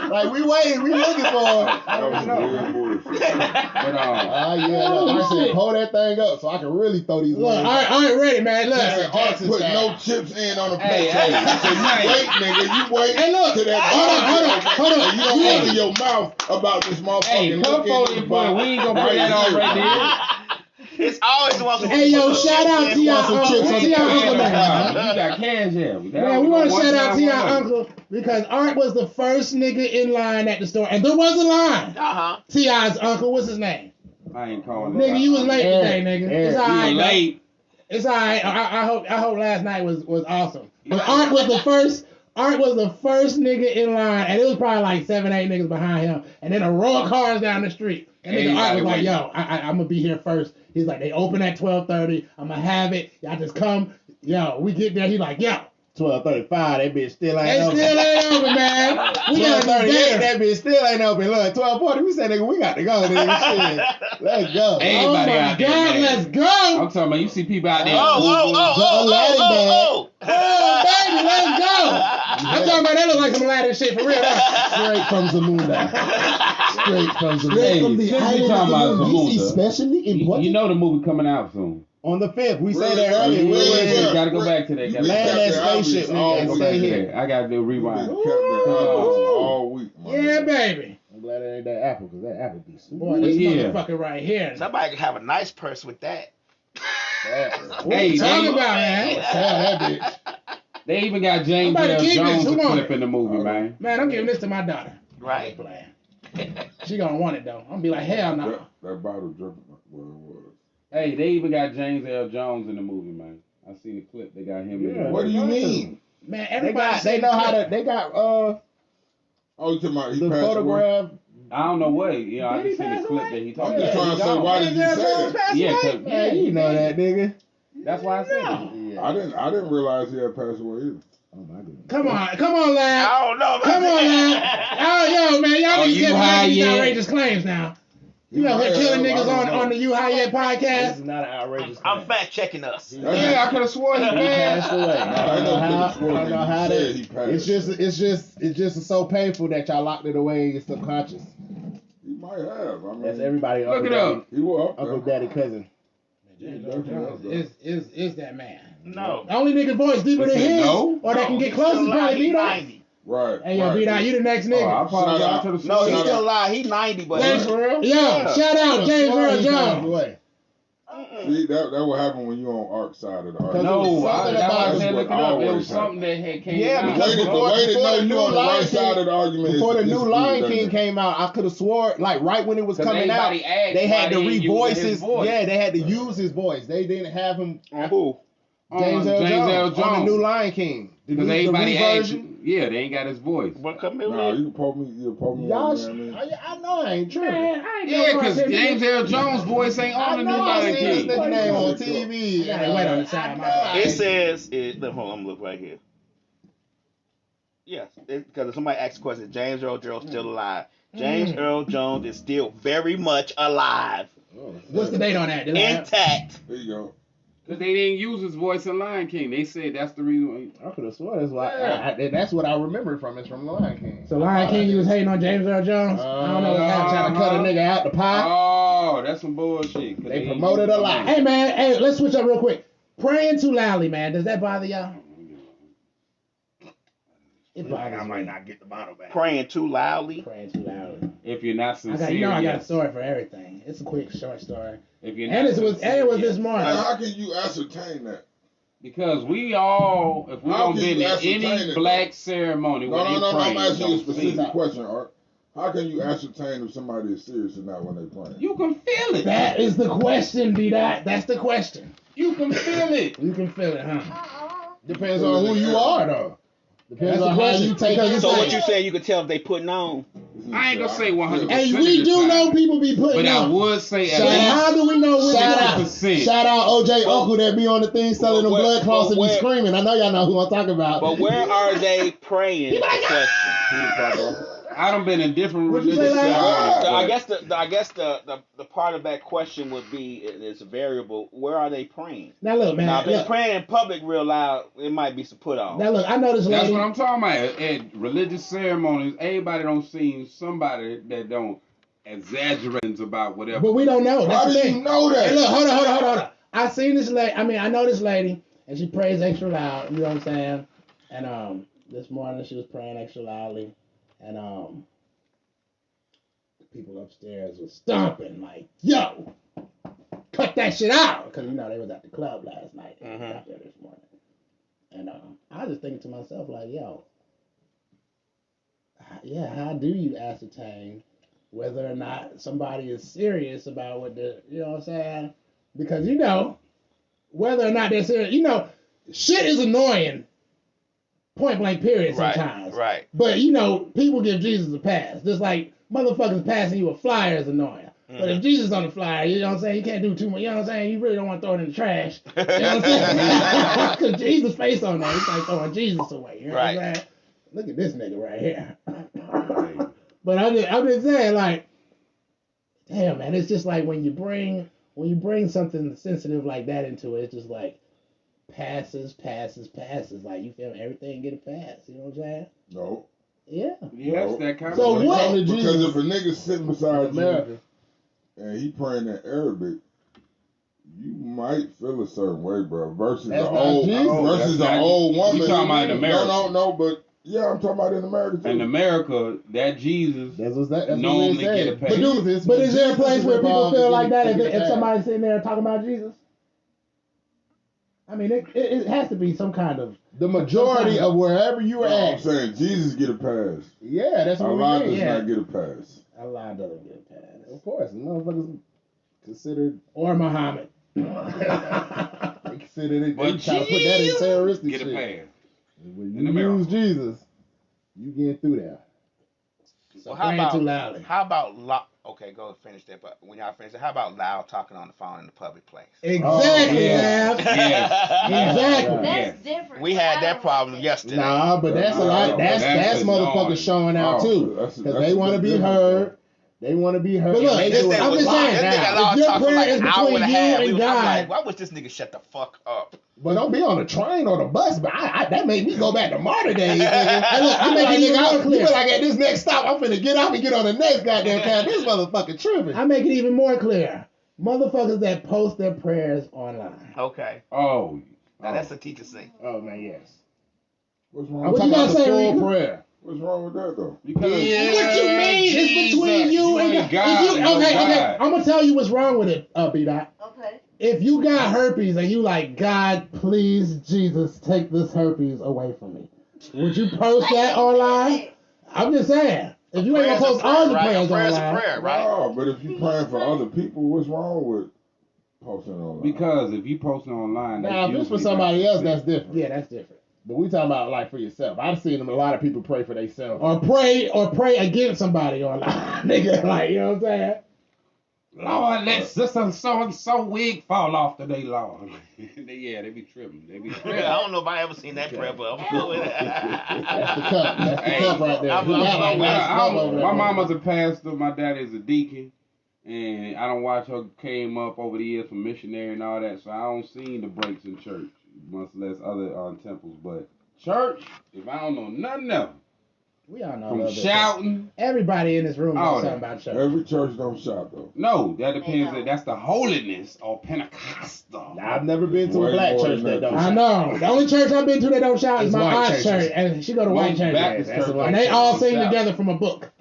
Like we waiting, we looking for him. That was some weird bullshit. But I said, hold that thing up so I can really throw these Look, ones. I ain't ready, man. Look. Art put no chips in on the Hey, plate. hey, So you wait, nigga. You wait Hey, look. to that Hold on. and you don't open your mouth about this motherfucking hey, come forward and put it. We ain't gonna put that on right there. It's always the one who Hey, yo, shout out to y'all uncle, man. You got cash here. Man, we want to shout out to y'all uncle because Art was the first nigga in line at the store, and there was a line. Uh-huh. T.I.'s uncle, what's his name? I ain't calling it. Nigga, you was late today, nigga. It's all You right. were though. late. It's all right. I hope last night was awesome. But Art was the first nigga in line, and it was probably like 7, 8 niggas behind him, and then a row of cars down the street. And nigga Art was like, yo, I'm gonna be here first. He's like, they open at 12:30. I'm gonna have it. Y'all just come. Yo, we get there. He like, yo. 12:35, that bitch still ain't They open. still ain't open, man. We gotta 12:38, be there. that bitch still ain't open. Look, 12:40, we said, nigga, we got to go, nigga. Shit. Let's go. Hey. Oh Everybody my out there, God, man. let's go. I'm talking about, you see people out there. Oh. Oh, baby, let's go. I'm talking about that look like some Aladdin shit for real. Huh? Straight from Zamunda. Straight from Zamunda. Hey, from the since we island talking about of Zamunda, especially in You know the movie coming out soon. on the 5th. We Really, said that earlier. really, Gotta go back to that. You Gotta land kept that the obvious spaceship, all nigga, go and back stay to here. that. I gotta do rewind. Kept the obvious all week. my Yeah, nigga. baby. I'm glad it ain't that apple, because that apple be sweet. Boy, this Yeah. motherfucker right here. Somebody could have a nice purse with that. What Hey, you talking they- about, man? Sell that bitch. They even got James I'm about to L. keep Jones this. Who want clip it? in the movie, man. Man, I'm giving this to my daughter. Right. She gonna want it though. I'm gonna be like, hell no. That bottle dripping. Well, it was. Hey, they even got James L. Jones in the movie, man. I seen the clip. They got him in the Yeah. movie. What do you mean? Man, They everybody know how to, they got, Oh, you talking about he the passed away? photograph. I don't know what. You know, I Did he just seen the pass clip away? that he I'm talked just about. trying to say, why did you say that? Yeah, 'cause- Man, you know that, nigga. that's why I said it. I didn't realize he had passed away either. Oh, my goodness. Come on, lad. I don't know about Come on, that. lad. Oh, yo, man, y'all Oh, niggas can't make these UHightYet. outrageous claims now. You know, we're killing niggas on the UHightYet This podcast. is not an outrageous I'm claim. fact checking us. Yeah, I could have sworn he He passed. passed away. I don't know how said that. he passed. It's just so painful that y'all locked it away in your subconscious. He might have. I mean, That's everybody. Look Uncle it Daddy, up. He was up Uncle there. Daddy, cousin. Is that man? No. The only nigga voice deeper than his, No. or that can get close is probably He's B-Dot. 90. Right. Hey, yo, right. B-Dot, you the next Oh, I nigga. apologize to the No, he's Shout still out. alive. He's 90, but James, yo, shout out James Earl Jones. See, that would happen when you on ARK side of the argument. No, Something that's why I about said it. look it up. It Always was something that had came Yeah, out. because The way before to know the you on the Lion right King- side of the argument Before the is new is Lion done King that. came out, I could have swore, like right when it was 'Cause coming out, everybody asked they had why to they ain't revoice using his his voice. Yeah, they had to use his voice. They didn't have him. On who? James L. Jones on the new Lion King. Because The everybody asked, version. yeah, they ain't got his voice. What coming Nah, you can poke me. You can poke me. Y'all, on there, man. I know I ain't tripping. Man, I ain't Yeah, gonna because watch James L. Jones' voice ain't I on the new know I Lion seen this King. nigga name on TV. I gotta wait on the side of my It says, hold on, I'm looking right here. Yes, because if somebody asks the question, James Earl Jones still alive? James Earl Jones is still very much alive. What's the date on that? Intact. There you go. Because they didn't use his voice in Lion King. They said that's the reason. I could have sworn that's why. That's what I remember from. It's from the Lion King. So Lion King, you was hating on James Earl Jones? I don't know what happened. Trying to cut a nigga out the pie. Oh, that's some bullshit. They promoted a lot. Hey man, hey, let's switch up real quick. Praying too loudly, man. Does that bother y'all? It bothers I me. might not get the bottle back. Praying too loudly. Praying too loudly. If you're not sincere, I got yes. a story for everything. It's a quick, short story. If you're And not it was sincere, this yes. morning. Now, how can you ascertain that? Because we all, if we How don't can been you in ascertain any it, black ceremony where No, they I'm praying, asking you a don't specific see. question, Art. How can you ascertain if somebody is serious or not when they playing? You can feel it. That is the question, B-Dot. That's the question. You can feel it. You can feel it, huh? Depends on who you are, though. Depends on how you take it. So what you saying? You can tell if they putting on. I ain't gonna say 100%. Hey, we do know people be putting But I on. would say But how do we know which Shout one? out, shout out OJ Uncle that be on the thing selling them blood clots and be screaming. I know y'all know who I'm talking about. But where are they praying? Is the question. I done been in different What'd you religious say, Larry? ceremonies. So I guess the part of that question would be it's a variable. Where are they praying? Now look, man. Now if they're Look, praying in public real loud, it might be some put on. now look. I know this That's lady. what I'm talking about. At religious ceremonies, everybody don't see somebody that don't exaggerate about whatever. But we don't know. That's How the do thing. you know that? Hey, look, hold on. I seen this lady. I mean, I know this lady, and she prays extra loud. You know what I'm saying? And this morning she was praying extra loudly, and people upstairs was stomping like, "Yo, cut that shit out," because you know they was at the club last night. And got there this morning, and I was just thinking to myself like, "Yo, yeah, how do you ascertain whether or not somebody is serious about what they're, you know what I'm saying? Because you know, whether or not they're serious, you know, shit is annoying, point blank period sometimes. Right. But you know, people give Jesus a pass. Just like motherfuckers passing you a flyer is annoying. But if Jesus on the flyer, you know what I'm saying, you can't do too much, you know what I'm saying, you really don't want to throw it in the trash. You know what I'm saying? Because Jesus' face on there, it's like throwing Jesus away. You know what I'm saying? Look at this nigga right here. But I'm just saying, like, damn, man, it's just like when you bring something sensitive like that into it, it's just like passes. Like, you feel me? Everything get a pass. You know what I'm saying? No. Yeah. Yes, No. that kind of So way. what? Because if a nigga sitting beside America. you and he praying in Arabic, you might feel a certain way, bro. Versus That's an not old Jesus. versus That's an not- old woman. You talking about in America. No, but yeah, I'm talking about in America too. In America, that Jesus That's what normally we get a said. pass. But is there a place where people feel like that if somebody? somebody's sitting there talking about Jesus? I mean, it has to be some kind of. The majority of wherever you were I'm at. saying Jesus get a pass. Yeah, that's what Allah we does did. not get a pass. Allah doesn't get a pass. Of course, motherfuckers considered Or Muhammad. they considered it. But They try to put that in terroristic get a shit. pass. When In you America. use Jesus, you get through there. So Praying too loudly. how about okay, go finish that. But when y'all finish it, how about loud talking on the phone in the public place? Exactly, yeah. man. Yes. Exactly. That's different. We had that problem yesterday. Nah, but that's a lot. That's That's motherfuckers annoying. showing out too, That's because they want to be different, heard. They want to be heard. But look, They this do it I'm a just lot saying, This now. nigga loud if your talking for prayer like is an hour between and a you half. and I'm God- like, why would this nigga shut the fuck up? But don't be on the train or the bus. But that made me go back to martyr days. Nigga. Hey, look, I make like, it even more you clear. feel like at this next stop, I'm finna get off and get on the next goddamn kind. This motherfucker tripping. I make it even more clear. Motherfuckers that post their prayers online. Okay, Oh. now that's a teacher thing. Oh man, yes. What's I'm wrong? What talking you about gotta the say, full Rika? prayer. What's wrong with that though? Because What you mean? It's between you and God. If you, okay. I'm gonna tell you what's wrong with it, B-Dot. Okay. If you got herpes and you like, God, please, Jesus, take this herpes away from me. Would you post that online? I'm just saying. If you ain't gonna post all your prayers Prayer's a online. prayer, right? No, but if you praying for other people, what's wrong with posting online? Because if you posting online, that's Now, if it's for usually somebody not else, that's different. Yeah, that's different. But we talking about like for yourself. I've seen a lot of people pray for themselves. Or pray against somebody online. Nigga, like, you know what I'm saying? Lord, let sister so and so wig fall off today, Lord. Yeah, they be tripping. They be I tripping. don't know if I ever seen that prep up. That's the cup. That's the cup right there. I'm He got going like with that's the cup over there. My mama's a pastor. My dad is a deacon. And I don't watch her came up over the years from missionary and all that, so I don't see the breaks in church, much less other temples. But church, if I don't know nothing else, We all know a from little bit. shouting, Everybody in this room all knows that. something about church. Every church don't shout though. no, that depends. They don't. That's the holiness or Pentecostal. I've never been to a Way black more church than that that. don't I shout. know. The only church I've been to that don't shout is It's my white aunt's churches. church, and she go to white Most churches. Baptist That's a churches white And they church. all don't sing shout. together from a book.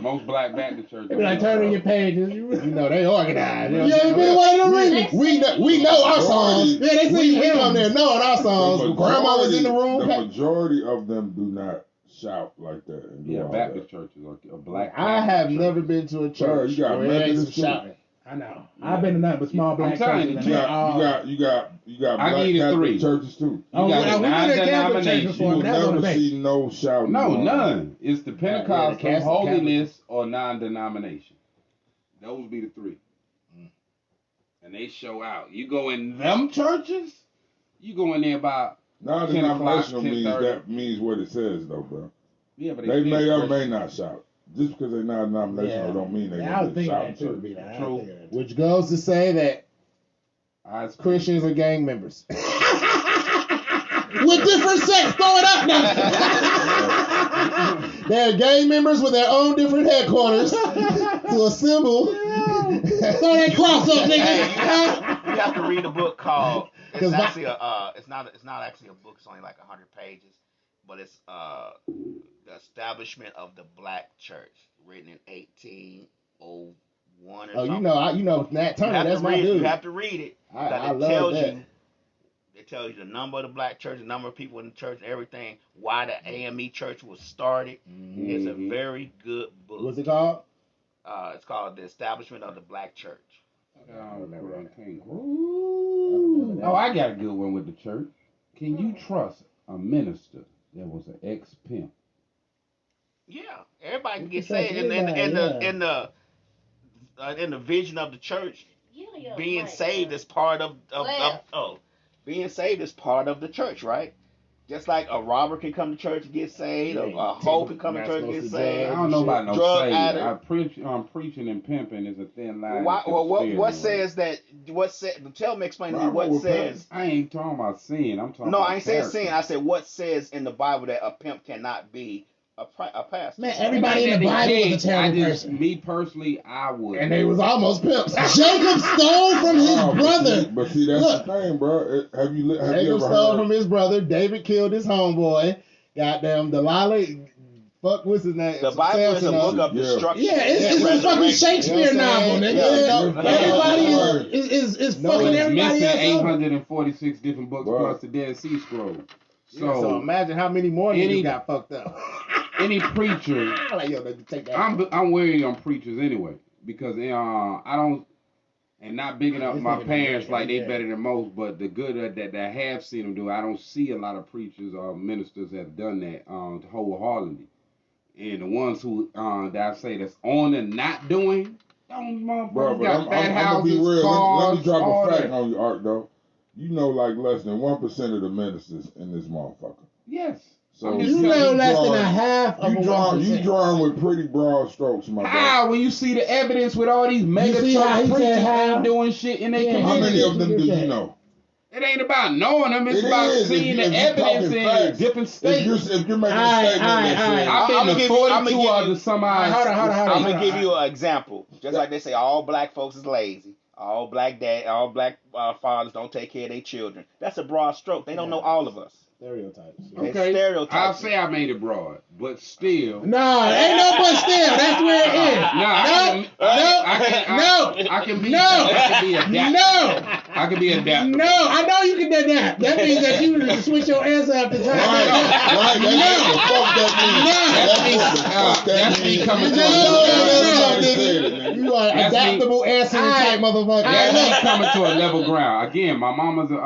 Most black Baptist churches. They be like, turn on your pages. You know they organized. You know You what I'm ain't been saying? waiting on remix. We know our songs. Yeah, they We sing come hymns. there knowing our songs. The Grandma was in the room. The majority of them do not shout like that. And do Yeah, all Baptist that. churches are black. I have Baptist never churches. been to a Bro, church you got where there ain't some Methodist too. shouting. I know. I've been to nothing but small black I'm telling churches. you, and You they all- got you got I black give you Catholic three. churches too. Oh, You got we've been to a Catholic church non-denomination. before, You but will that's on the never base. see no shouting. No, going on. none. It's the Pentecostal, the Catholic- holiness, or non-denomination. Those be the three. And they show out. You go in them churches, you go in there about 10 o'clock, Non-denominational means 10:30. that means what it says though, bro. Yeah, but They may or still may not shout. Just because they're not denominational Yeah. don't mean they Yeah, I was gonna thinking shout that in too. church. Be like, I was True. thinking that too. Which goes to say that Christians. Christians are gang members. With different sex, throw it up now. They're gang members with their own different headquarters to assemble. Throw that cross up, Hey, nigga. you have to read a book called. It's 'Cause actually it's not actually a book. It's only like 100 pages, but it's the establishment of the Black Church, written in 1801 or Oh, something. you know Nat You Turner. have That's to my read. dude. You have to read it. I That love that. It tells you the number of the black church, the number of people in the church, and everything. Why the AME church was started. It's a very good book. What's it called? It's called The Establishment of the Black Church. Oh, I got a good one with the church. Can you trust a minister that was an ex-pimp? Yeah, everybody can You get can trust saved in anybody, in the vision of the church. Yeah, Being right. saved is part of being saved is part of the church, right? Just like a robber can come to church and get saved, a hoe can come to Not church and supposed get to saved. I don't know about no Drug saved. addict. Preaching and pimping is a thin line. Why, that well, can what steer says that? What said? Tell me, explain to me Well, I what know what says. I ain't talking about sin. I'm talking No, about I ain't saying character. sin. I said what says in the Bible that a pimp cannot be a pastor. Man, everybody in the Bible was a terrible person. Me personally, I would. And they was almost pimps. Jacob stole from his Oh, brother. But see, that's Look. the thing, bro. Have you Jacob ever stole heard? from his brother. David killed his homeboy. Goddamn Delilah. Fuck, what's his name? The Bible is a Samson, book of Yeah. destruction. Yeah, it's and a fucking resurrection. Shakespeare You know what I'm novel, saying? nigga. Yeah. Everybody is No, fucking it's everybody missing else up. 846 different books Right. plus the Dead Sea Scrolls. So imagine how many more any- niggas got fucked up. Any preacher, Like, yo, let me take that. I'm wary on preachers anyway because I don't, and not bigging up This my nigga parents be like they yeah. better than most, but the good that I have seen them do, I don't see a lot of preachers or ministers that have done that wholeheartedly. And the ones who that I say that's on and not doing, those motherfuckers Bro, but got I'm fat gonna houses, be real. cars, Let me drop all a fact that. on you, Art. Though, you know, like less than 1% of the ministers in this motherfucker. Yes. So I'm You just know telling less than drawing- a half of You a drawing 1%. with pretty broad strokes, my brother. How when you see the evidence with all these mega see how he church said preachers how? ain't doing shit in their Yeah, How community? many of them do you know? It ain't about knowing them. It's It about is, seeing if the you evidence talking in facts. different If states. you're making a Aight, statement that aight, says, I've been I'ma to give you- 42 I'ma give you- other somebody. Hold on. I'm gonna Hold give on. you an example. Just like they say, all black folks is lazy. All black fathers don't take care of their children. That's a broad stroke. They don't know all of us. Stereotypes. They Okay, stereotypes. I'll say I made it broad, but still. No, ain't no but still. That's where it is. I can be adaptable. No. I can be adaptable. No, I know you can do that. That means that you need to switch your answer up to try. right, That's me coming to You are That's me. adaptable answering type motherfucker. That's me coming to a level ground. Again, my mama's a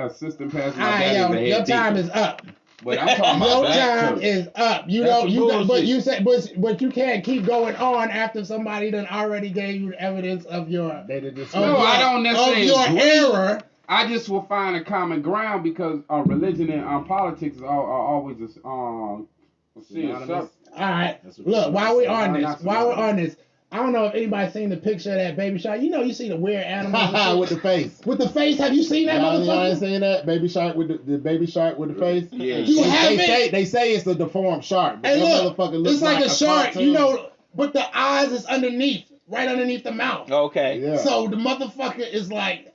assistant pastor. My Alright, dad yo, is the your head time deacon. is up. But I'm talking about Your black time church. is up. You That's don't. some You got, but bullshit. you said, but you can't keep going on after somebody done already gave you the evidence of your. They did just. No, I don't necessarily Of your agree. error. I just will find a common ground because religion and politics are always a serious Synonymous. subject. All right. That's what Look, you're while we saying. on No, this, not while we're synonymous. on this, I don't know if anybody's seen the picture of that baby shark. You know, you see the weird animals and shit. With the face. With the face. Have you seen that Y'all ain't motherfucker? seen that baby shark with the baby shark with the face? Yeah. You haven't? They say it's a deformed shark. But Hey, that look, motherfucker looks it's like a shark, cartoon. you know, but the eyes is underneath, right underneath the mouth. Okay. Yeah. So the motherfucker is like,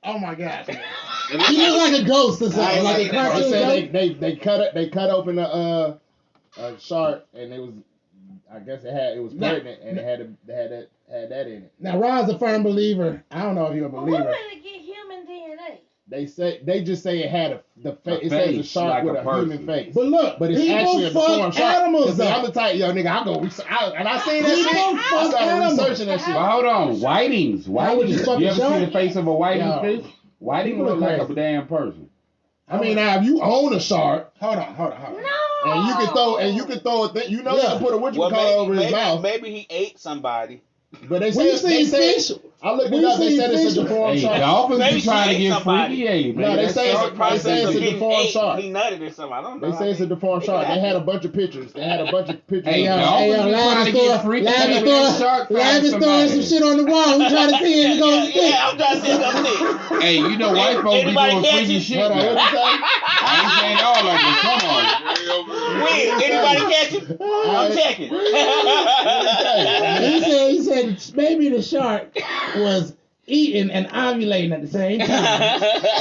oh my gosh, man. It looks He looks like a ghost or I something, ain't like a seen that. cartoon They ghost. said they cut open a shark and it was, I guess it was Nah. pregnant and it had that in it. Now, Ron's a firm believer. I don't know if you're a Well, believer. where did it get human DNA? They just say it had it says a face, shark like with a a person. human face. But look, But it's people actually a deformed fuck shark. animals, 'Cause, see, I'm though. the type, yo, nigga, and I seen that People shit. I fuck started animals. researching that shit. But hold on, whitings. Why would you fuck You a ever see shark? the face of a whiting Yo. fish? Whiting People look are like a crazy. damn person. I mean, now if you own a shark Hold on. No. and you can throw a thing, you know, you Yeah. can put a Well, whatchamacallit over his mouth. maybe he ate somebody. But they When you say see fish, I looked when it you up. They see said it's fish- a deformed Hey, shark. dolphins Maybe be she trying to ate get somebody. freaky, hey, man. No, they That's say it's shark a- process they say it's of a getting- deformed shark. He nutted or something. I don't know. They say it's a deformed shark. They had a bunch of pictures. They had a bunch of pictures. Hey, of yo, it. dolphins be trying to get freaky. Hey, that shark Lab is found throwing some somebody. shit on the wall. We trying to see if it's gonna stick. Yeah, I'm trying to see if I'm sick. Hey, you know white folks be Anybody doing catch freaky it? shit Hold on, now. what you say? I ain't saying all of them, come on. Wait, anybody catch it? I'm checking. He said maybe the shark was eating and ovulating at the same time.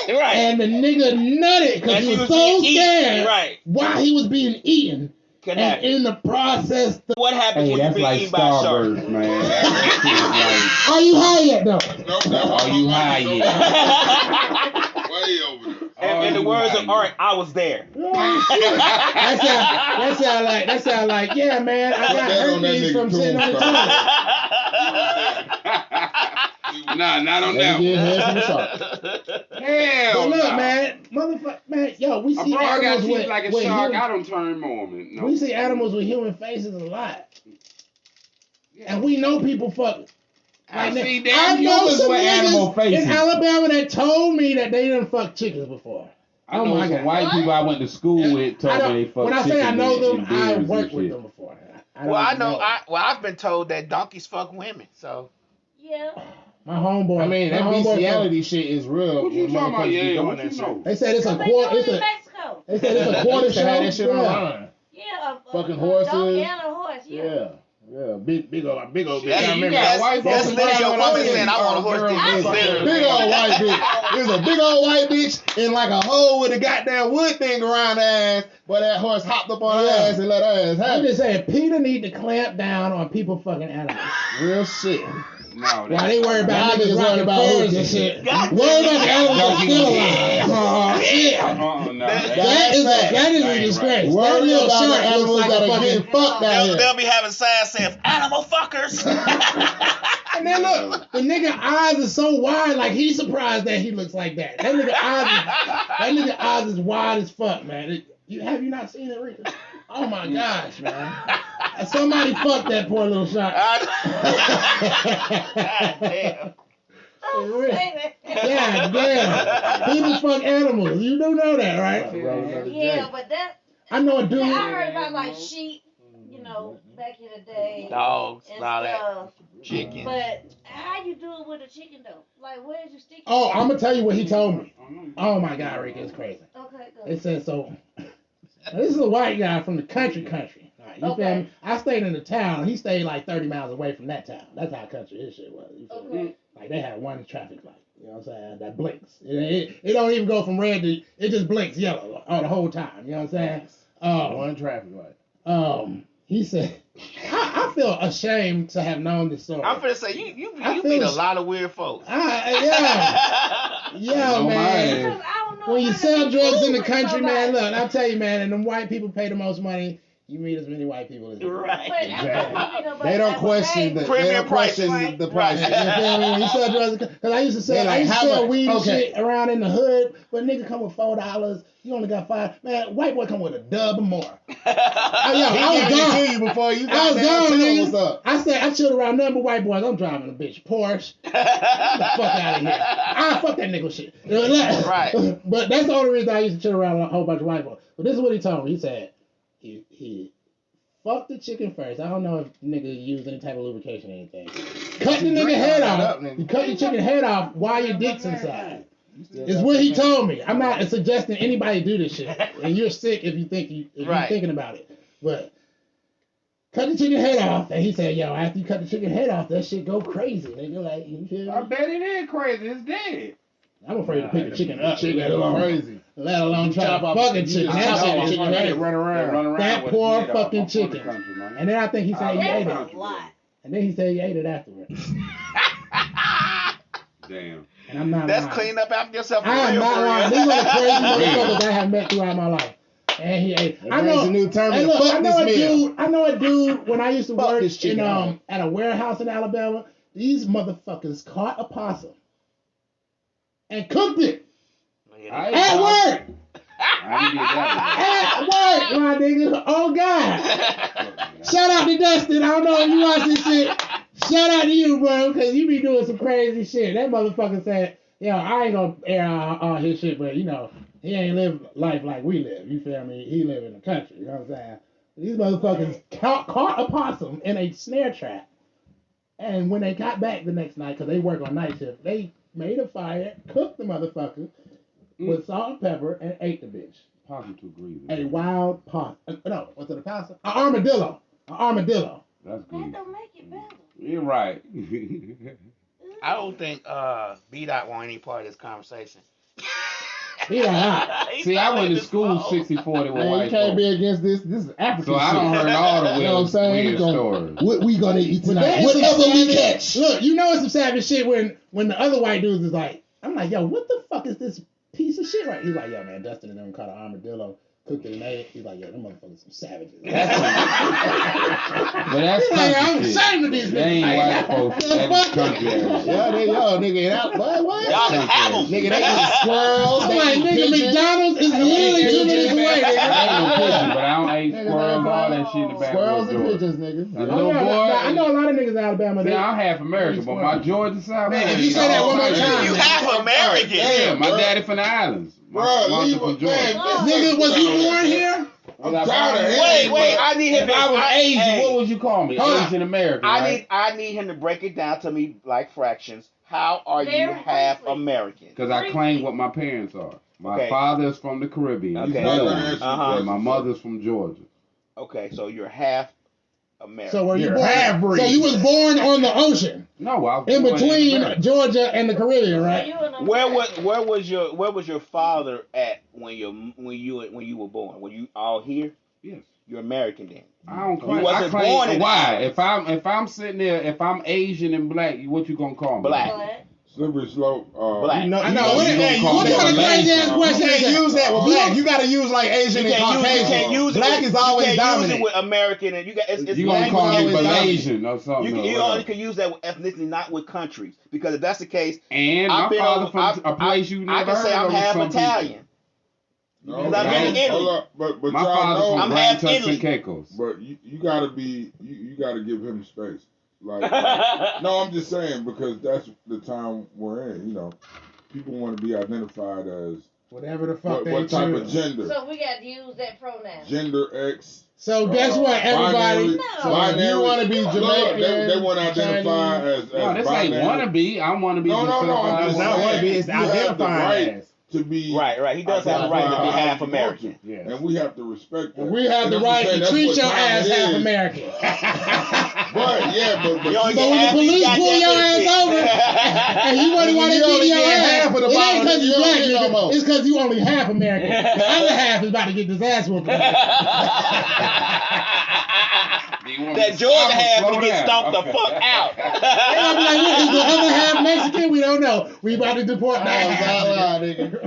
Right. And the nigga nutted because And he she was was so being scared eaten, right. while he was being eaten. Can And happen. in the process, What happens Hey, when you that's being like eaten by a shark? Starburst, man. That are you high yet though? Are you high yet? Way over there. In the words of Art, I was there. That sound like, yeah, man, I got that on that herpes nigga from sitting on the toilet. Nah, not on that They get one. head from the shark. Hell But look, no. man, motherfucker, man, yo, we A see bro got animals teeth with, like a with shark, human, I don't turn Mormon. No. we see animals with human faces a lot, and we know people fuck. I Like, see I damn know humans some with animal niggas faces. in Alabama that told me that they didn't fuck chickens before. I Oh know my some God. white people I went to school with I told don't- me they fuck when I say I chickens know and- them, and I deers and worked with shit. them before. Well, I don't know. I've been told that donkeys fuck women. So Yeah. My homeboy. I mean, that my homeboy bestiality shit is real. What you when talking about? motherfuckers be Yeah, doing what that you shit. know? They said it's a What they quarter. doing It's in a. Mexico? They said it's a They quarter used to have that shit show. Yeah. online. Yeah, Fucking a horses. donkey and a horse. Yeah. Yeah, big old bitch. Hey, I you remember got that. white that's folks literally your around woman with saying, I want a horse girls dick. and fucking- Big old white bitch. It was a big old white bitch in like a hole with a goddamn wood thing around her ass, but that horse hopped up on her Yeah. ass and let her ass have I'm it. just saying, Peter need to clamp down on people fucking animals. Real shit. No, While they worry about Y'all niggas niggas worried rocking about furs hooking and shit. God Worry about the animals that's Donkey still shit. alive. Oh, shit. No, That is a Right, disgrace. Worry That little about the shark looks animals like that a are getting fucking. fucked out they'll here. be having signs saying "animal fuckers." And then look, the nigga eyes are so wide, like he's surprised that he looks like that. That nigga eyes is wide as fuck, man. Have you not seen it, Rita? Oh my gosh, man. Somebody fucked that poor little shark. God damn. Don't say that. Yeah, damn. People fuck animals. You do know that, right? Yeah, but that. I know a dude. Yeah, I heard about like sheep, you know, back in the day. Dogs, and all that. stuff. Chicken. But how you do it with a chicken though? Like, where's you stick? Oh, I'm gonna tell you what he told me. Oh my God, Rick, it's crazy. Okay, They good. said so. This is a white guy from the country. Right, you feel me? I stayed in the town. He stayed like 30 miles away from that town. That's how country his shit was. You feel me? Okay. Like they had one traffic light. You know what I'm saying? That blinks. It don't even go from red to it just blinks yellow all the whole time. You know what I'm saying? One traffic light. He said, I feel ashamed to have known this story. I'm finna say you I meet a feel- lot of weird folks. Yeah, No, man. Because I don't know When you how to sell be drugs cool in the with country, man, somebody. look, I'll tell you, man, and them white people pay the most money. You meet as many white people as you can. Right. But Exactly. They don't question the Premium prices. the price. You feel me? When you sell drugs, because I used to sell, They like, I used to how sell much? weed and Okay. shit around in the hood, but nigga come with $4. You only got $5. Man, white boy come with a dub or more. I was He gave it gone. to you before you I got was there. gone, Tell him nigga. what's up. I said I chilled around nothing but white boys. I'm driving a bitch Porsche. Get the fuck out of here. I fuck that nigga shit. Right. But that's the only reason I used to chill around a whole bunch of white boys. But this is what he told me. He said he fucked the chicken first. I don't know if nigga used any type of lubrication or anything. Cut the nigga head off. You cut your chicken head off while your dick's inside. Is what he told me. I'm not suggesting anybody do this shit. And you're sick if you're thinking about it. But cut the chicken head off, and he said, "Yo, after you cut the chicken head off, that shit go crazy, nigga. Like, you feel I me? bet it is crazy. It's dead. I'm afraid to pick the chicken up, Chicken let is alone crazy. try Chop to off- fucking you chicken. just That chop shit off chicken chicken head, crazy. run They around. run around That with poor his head off. fucking I'm from the chicken. country, man. And then I think he said he ate That's it. a lot. And then he said he ate it afterwards. Damn. And I'm not That's lying. clean up after yourself. For I am real, not for real. lying. These are the crazy motherfuckers I have met throughout my life. And he ate. That brings a new term Hey, to look, fuck this meal. I know a dude when I used to Fuck work this chicken in up. at a warehouse in Alabama. These motherfuckers caught a possum and cooked it I at work. I ain't did that At work, my nigga. Oh God. Shout out to Dustin. I don't know if you watch this shit. Shout out to you, bro, because you be doing some crazy shit. That motherfucker said, yo, I ain't gonna air all his shit, but you know, he ain't live life like we live. You feel me? He live in the country. You know what I'm saying? These motherfuckers caught a possum in a snare trap. And when they got back the next night, because they work on night shift, they made a fire, cooked the motherfucker with salt and pepper, and ate the bitch. Possum too greasy. A wild possum. No, was it a possum? An armadillo. An armadillo. That's That greasy. don't make it better. You're right. I don't think B-Dot want any part of this conversation. He like, ah. See, I went to school 60-40 with Man, white you can't folks. be against this. This is African So I shit. don't heard all the You know what I'm saying? weird stories. What we gonna eat But tonight? that is some Whatever we savage- catch. Look, you know it's some savage shit when the other white dudes is like, I'm like, yo, what the fuck is this piece of shit right? He's like, yo, man, Dustin and them caught an armadillo, cooked it and ate it. He's like, yo, them motherfuckers some savages. But that's He's like, I'm country shit. ashamed of these They ain't niggas. white folks. That's country ass. Yeah, they yo, nigga, that what? Y'all can have them. Nigga, they eat squirrels. I'm They like, eat nigga, pigeons. McDonald's is literally 2 minutes away, I ain't no nigga. pigeon, but I don't eat Nigga, squirrels, they all that shit in the back Squirrels of and the door. pigeons, nigga. Now, Oh, little yeah, boy, I know a lot of niggas in Alabama. See, They, I'm half American, but my Georgia side. Man, I if you eat say that all one more kinds of time, shit. You half American. Yeah, my Bruh. daddy from the islands. My Bruh, mother leave from it, Georgia. man. nigga, was you born here? Was I tired of born- it. Wait, I need him If I was Asian, hey, what would you call me? Hold on. Asian American, right? I need him to break it down to me like fractions. How are you Very half briefly. American? Because I claim what my parents are. My Okay. father is from the Caribbean. Okay. He's not gonna answer Uh-huh. your And my question. mother's from Georgia. Okay, so you're half American. So were you You're born? half-breed. So you was born on the ocean, No, I was in born between America. Georgia and the Caribbean, So right? you and them where black. was your father at when you were born? Were you all here? Yes. You're American then. I don't You claim. I wasn't claim born in the why? islands. If I'm sitting there, if I'm Asian and black, what you gonna call me? Black. Black. Slippery slope. Black. No, I you know. know, What you is can't call use What me that kind of with crazy black. ass You question is can't use that with You black. don't- You gotta use like Asian You and can't Caucasian. use it. Black with, is always you can't dominant. use it with American and you got it's You gonna black call is me always dominant. Malaysian or something? You, or you whatever. only can use that with ethnicity, not with countries. Because if that's the case, And my I've been father over- from I've- a place you I never can say heard I'm of. half some people. Italian. No, Because I've been in Italy. hold up, but My y'all father's know, from I'm Grand half Turks and Italy. Caicos. but you gotta be, you gotta give him space. Like, no, I'm just saying because that's the time we're in. You know, people want to be identified as Whatever the fuck they what type of choose. gender. So we got to use that pronoun. Gender X. So guess what, everybody? Binary, No. binary. You wanna be Look, Jamaican, they want to identify Chinese. as No, this ain't binary. wanna be. I want to be. No, just I'm certified just It's not white. wanna be, it's you have the identifying right as. to be Right. He does have the right to be identified half as you want American. to. Yes. And we have to respect that. And we have And the I'm right just saying to that's treat what your time ass it half is. American. But yeah, but You only So get when the half police these pull your ass goddamn over benefits. and you want Nigga, to you beat only your get ass, half of the it ain't bottle, because you you don't black, get no nigga. more. It's because you only half American. The other half is about to get this ass whooped. The that Georgia half would get stomped the fuck out. I'll be like, what, is the other half Mexican? We don't know. We about to deport that half.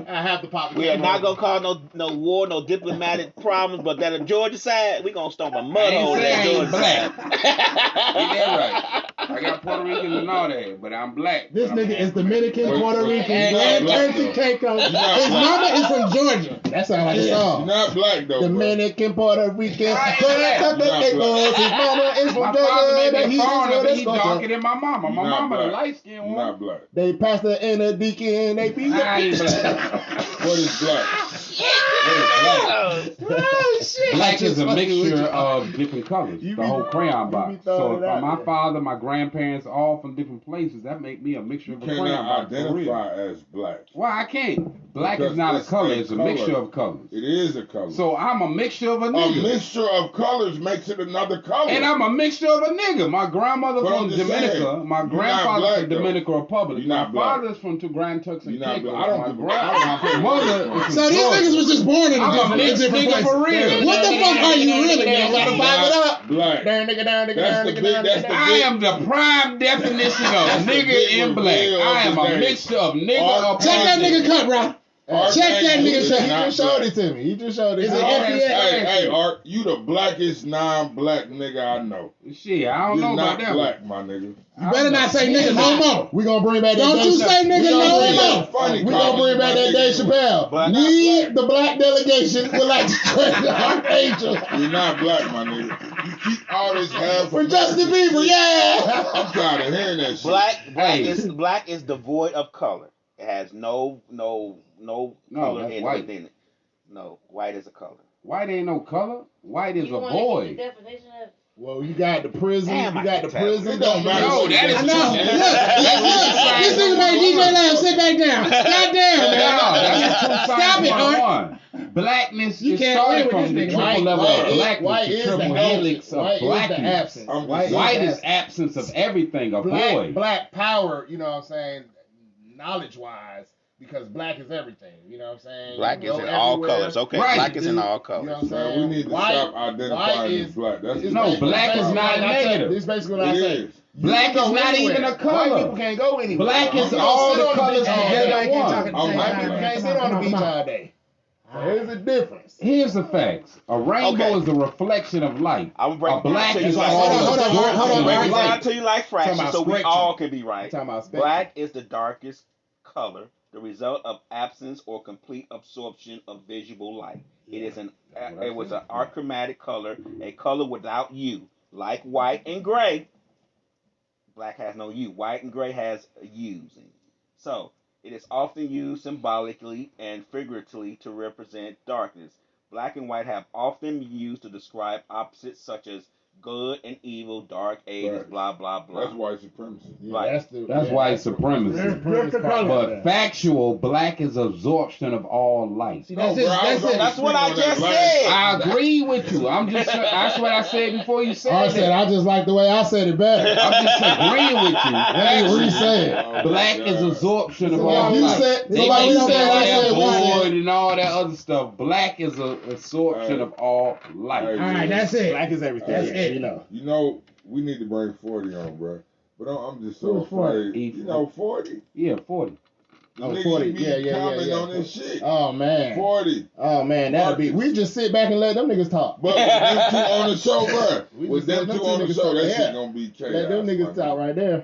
I have to pop. We are not gonna cause no war, no diplomatic problems, but that Georgia side, we gonna stomp a mud hole in that Georgia black. side. Get that right. I got Puerto Ricans and all that, but I'm black. This nigga is Dominican, Wait, Puerto wait, Rican, you're Grand not black, Turks and though. Caicos. You're not His black. mama is from Georgia. That sounds like a You're song. not black though, bro. Dominican, Puerto Rican, I ain't Grand black. Turks and Caicos. His mama is My from father may Georgia. be He's foreigner, but he's from darker than my mama. My You're not mama, the black. light skinned You're one. not black. They pastor and a deacon. They be I ain't black. What is black? Oh shit! Black is a Fucking with mixture you. of different colors. You The be- whole crayon you box. be throwing So it if out my there. father, my grandparents, all from different places, that make me a mixture You of a crayon cannot box. For real. identify as black. Why I can't? Black Because is not a it's color. a It's a color. mixture of colors. It is a color. So I'm a mixture of a a nigga. mixture of colors makes it another color. And I'm a mixture of a nigga. My grandmother But I'm from just Dominica. saying, My you're not grandfather black, from though. Dominican Republic. You're My not black. father's from two Grand Turks and You're not Caicos. black. I don't My give a- I don't care grandmother where is you're from So these Georgia. niggas was just born in I'm a different mixed different nigga places. for real. What the fuck are you really? You gotta vibe it up. Black. Darn nigga, darn nigga, That's darn the nigga, big- darn that's nigga. the I am the prime definition of That's the nigga big in black. reveal of I am the a day. mixture of nigga Ark- of Check that nigga cut, bro. Check that nigga He shot. just showed it to me. He just showed it Is to it me. FBA? Hey, Art, you the blackest non-black nigga I know. Shit, I don't You're know not about that. black, my nigga. You better not say nigga no more. We gonna bring back that Don't Dave you say nigga we no gonna bring more. back- Funny, We gonna bring back that Dave Chappelle. Black. We, the black delegation, would like to join the ArkAngel. You're not black, my nigga. You keep all this half For Justin Bieber, yeah. I'm tired of hearing that shit. Black is devoid of color. It has no color that's in white. within it. No, white is a color. White ain't no color. White is You a wanna get void. the definition of Well, you got the prison. Damn, you I got can the tell. prison. It don't matter. No, that is I know. true. Look, this nigga made DJ Lamb sit back down. Goddamn, No, man. that's two Stop sides it, of Art. one. Blackness You is can't started win from with the this triple nigga. level White of is- blackness, white the is the triple absence. helix of White is the blackness. absence. I'm White just White the is absence. absence of everything, a black, void. black power, you know what I'm saying, knowledge wise, because black is everything, you know what I'm saying? Black You is go in all everywhere, colors. Okay, Right. black is in all you know colors. what I'm Man, saying? we need to White- stop white identifying is- as black. That's it's No, basically- black is basically not what I say. negative. This is basically what I It say. is. Black You is can go not anywhere. even a White color. people can't go anywhere. Black is You all don't the sit on colors beach all together day. at once. I'm White black. people can't sit on the beach all day. So there's a difference. Here's the facts. A rainbow Okay. is a reflection of light. I'm A breaking black down to is you all like Hold on, hold on, hold on, hold on. break it down light. to you like fractions, Talking about so we spectrum. all can be right. Talking about spectrum. Black is the darkest color, the result of absence or complete absorption of visual light. It was an achromatic color, a color without hue, like white and gray. Black has no hue. White and gray has hues. So it is often used symbolically and figuratively to represent darkness. Black and white have often been used to describe opposites such as good and evil, dark ages, Right. blah blah blah. That's white supremacy. Yeah, Right. That's white supremacy. That's the color. But factual, black is absorption of all light. See, that's No, it. bro, I That's was it. That's what I on that just last- said. I agree with you. That's what I said before you said I said that. I just like the way I said it better. I'm just agreeing with you. Let me re-say it. Oh, Black my is God. absorption of So all you light. said- They so may we don't say say all I that said we said- void and all that other stuff. Black is a absorption of all light. Hey, All right, that's it. Black is everything. That's it. You know. You know, we need to bring 40 on, bro. But I'm just so Who's 40? afraid. You know, 40? Yeah, 40. The Oh, nigga 40. be Yeah. commenting on this shit. Oh man. 40. Oh man, that'll be. We just sit back and let them niggas talk. But with them two on the show, bro. We With just them let two them on the two show, niggas that talk. shit Yeah. gonna be chaos. Let them niggas my talk nigga. right there.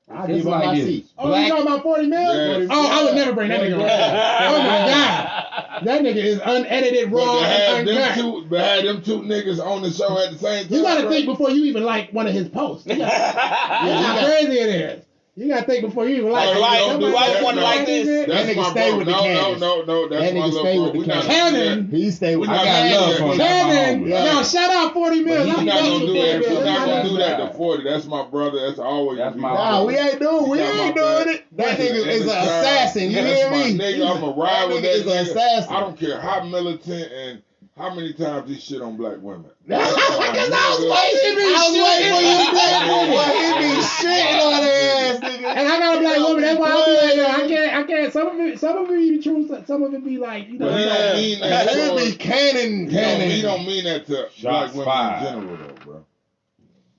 I It's give up like my this. seat. Oh, you talking about 40 mil? Yes. Oh, I would never bring that nigga on. Oh my God. That nigga is unedited, But raw, to have and them uncut. two niggas on the show at the same time. You gotta bro. think before you even like one of his posts. That's how crazy it is. You gotta think before you even like. Oh, you Like, don't do why that, one no. like this? That That's nigga my stay bro. with the No, Candace. no. That's That my nigga little stay bro. with the We not Candace. gonna do Kevin. He stay with We the not I got gonna love do for that. Kevin, Yeah. no, shout out 40 mil. But We I'm not fucking gonna with do 40 that. mil. We not That's gonna my do nigga. that to 40. That's my brother. That's always That's gonna be my my Nah, brother. we ain't doing it. That nigga is an assassin. You hear That's me? my nigga. I'm a ride with That that nigga is an nigga. assassin. I don't care how militant and how many times he shit on black women. Because I was waiting for you to say boy, he be shitting on their ass, nigga. And I got a black woman. That's why I be like, yo, I can't. Some of it be true. Some of it be like, you know. But he don't mean that. It be He cannon. don't mean that to Shots black women fired. in general, though, bro.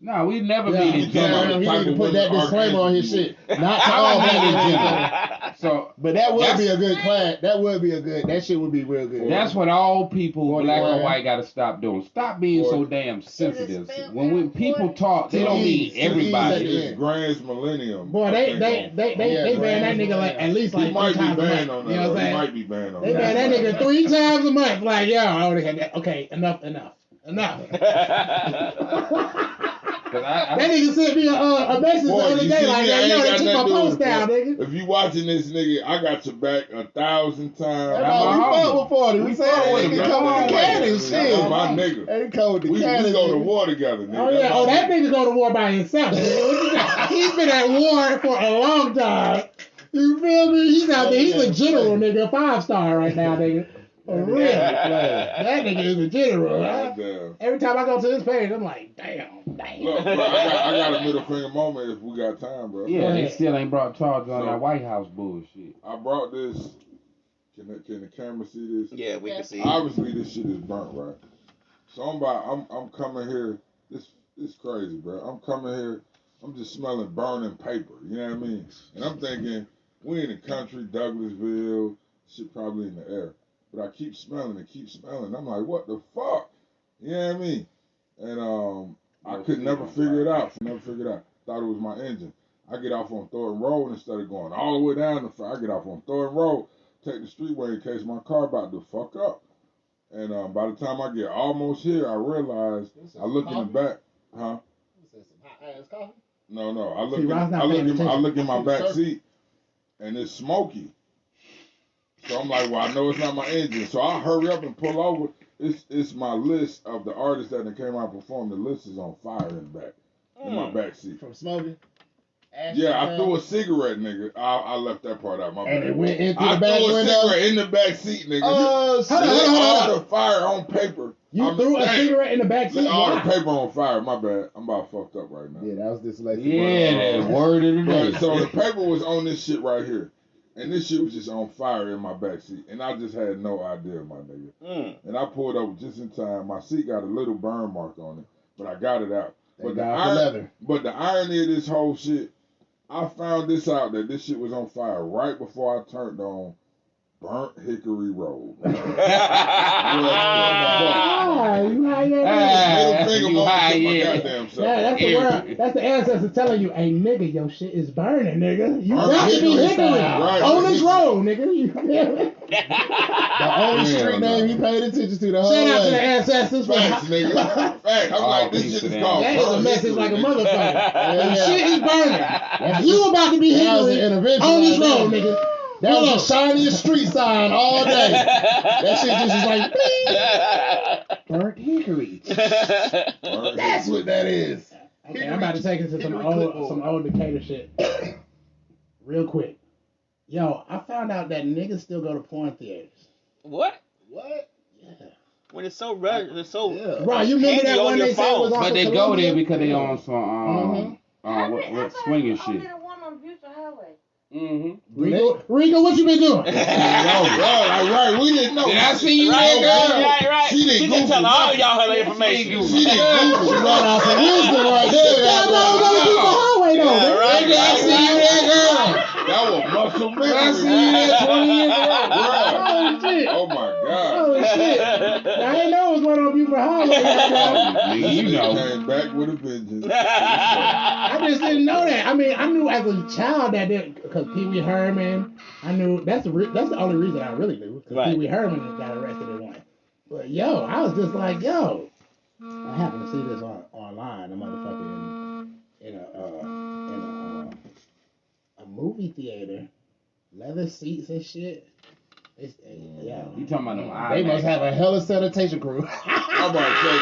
No, we never Yeah, been he in Yeah, gender. he Type need to of put that women disclaimer on his ArkAngel shit. Not to I all don't black believe in gender. gender. So But that would be a That's- good class. That would be a good. That shit would be real good. that's what all people, 41. black or white, gotta stop doing. Stop being so 40. damn sensitive. spelled When out people 40? talk, they don't mean Two E's. everybody. Yeah. It's Grand's Millennium. Boy, I they think, they on- they they, Yeah, they ban that Grand nigga like at least He like might 3 be times a banned month. on You know that. what I'm He saying? might be banned on They ban that that. nigga 3 times a month. Like, yo, I already had that. Okay, enough. Cause That nigga sent me a message the Boy, other you day see like, me, yo, I ain't they got took my nothing to do post with it, down, boy. nigga. If you watching this nigga, I got your back 1,000 times. No, my we homie. fuck with 40. We We said fuck that with him, nigga bro. come with the cannons. That's Shit. my nigga. They come with the We cannons. go to nigga. war together, nigga. Oh yeah, That's oh my that nigga. nigga go to war by himself. Nigga. He's been at war for a long time. You feel me? He's out there. He's a general, nigga, 5-star right now, nigga. For real. That nigga is a general. Huh? Goddamn. Every time I go to his page, I'm like, damn. Look, bro, I got a middle finger moment if we got time, bro. yeah, they still ain't brought charges on So- that White House bullshit. I brought this. Can the camera see this? Yeah, we can see. Obviously, this shit is burnt, right? So I'm coming here. This crazy, bro. I'm coming here. I'm just smelling burning paper. You know what I mean? And I'm thinking, we in the country, Douglasville, shit probably in the air. But I keep smelling it. I'm like, what the fuck? You know what I mean? And I could never figure it out. Thought it was my engine. I get off on Thornton Road instead of going all the way down the fire. I get off on Thornton Road, take the streetway in case my car about to fuck up. And by the time I get almost here, I realize I look in the back, huh? No. See, Rod's not paying I look in my attention. back seat, and it's smoky. So I'm like, well, I know it's not my engine. So I hurry up and pull over. It's my list of the artists that came out and performed. The list is on fire in the back, in my back seat. From smoking. Yeah, I threw a cigarette, nigga. I left that part out. My And bad. it went into I the back threw a window. cigarette in the back seat, nigga. Oh, Lit all the fire on paper. You threw a Hey, cigarette in the back seat? lit all the Why? paper on fire. My bad. I'm about fucked up right now. Yeah, that was dyslexic. Yeah, the word of the day. But, so the paper was on this shit right here. And this shit was just on fire in my back seat. And I just had no idea, my nigga. And I pulled over just in time. My seat got a little burn mark on it. But I got it out. Thank God for leather. But the irony of this whole shit, I found this out that this shit was on fire right before I turned on Burnt Hickory Road. Ah, you high yet? Middle finger you moment high to my yet. goddamn self. Yeah, that's the word. That's the ancestors telling you, hey nigga, your shit is burning, nigga. You Burnt got to be Hickory Hickory style. Right. on this road, nigga. You feel me? The only Yeah, street name he paid attention to the whole Shout out to the way. ancestors. For Facts, nigga. Facts. I'm like, this shit is called That is a Burnt message Hickory, like a nigga. motherfucker. Yeah. Shit is burning. That's You about to be That was an Hickory intervention on this right road, there. nigga. That Hold was the shiniest street sign all day. That shit just was like, Burnt Hickory. Burnt that's Hickory. what that is. Okay, I'm about to take it to some old Decatur shit. Real quick. Yo, I found out that niggas still go to porn theaters. What? What? Yeah. When it's so Yeah. Bro, you remember Handy that on one your they said was phone. off But of they go Columbia? there because they on some what swinging shit. Only the one on Buford Highway. Rico, what you been doing? Right. We didn't know. Did I see you Right, there, girl? right. She didn't She can Google tell all nothing. y'all her information. She didn't Google. She brought out some wisdom right there. Y'all know go to Buford Highway though, Yeah, man. right. Nigga, I see you there, girl. That was muscle memory. I see you there 20 years ago. Oh shit. Oh my God. Oh shit. I didn't know what was going on Buford Highway. goddamn. You This know. nigga came back with a vengeance. I just didn't know that. I mean, I knew as a child that because Pee Wee Herman. I knew that's the only reason I really knew because Right. Pee Wee Herman got arrested in one. But yo, I was just like, yo, I happened to see this online. A motherfucker in a movie theater, leather seats and shit. Yeah. You talking about them They must have a hella sanitation crew. I'm about to say,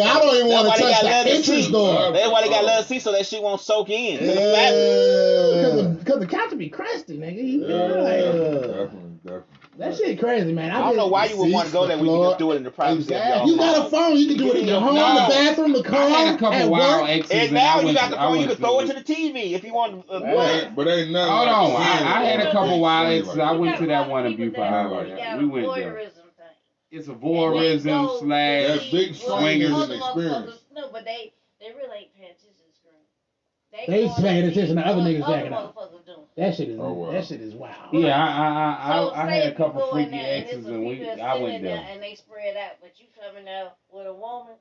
I don't even want That's why to they touch got the leather entrance seats. door. That's why they got leather seats so that shit won't soak in. Because the couch would be crusty, nigga. You feel me? Like, Definitely. that shit crazy, man. I don't know why you would want to go there when you can just do it in the privacy of your own You got a home. phone. You can do it in your home, No. the bathroom, the car, I had a couple at wild work. exes. And now I you went got the to- I phone, you went can throw it to the TV if you want. But ain't nothing. Hold like on, seeing I had a it. couple wild Seeing exes. it. I went to that one in Buford Highway. We went there. It's a voyeurism slash That big swingers and experience. No, but they They really ain't paying attention to the screen. They going paying to attention see to other what niggas jacking out. motherfuckers doing. That shit is wow. wild. Yeah, So I say had a if you couple go in freaky there and exes there's a and female I sitting went in there there. and they spread out, but you coming out with a woman,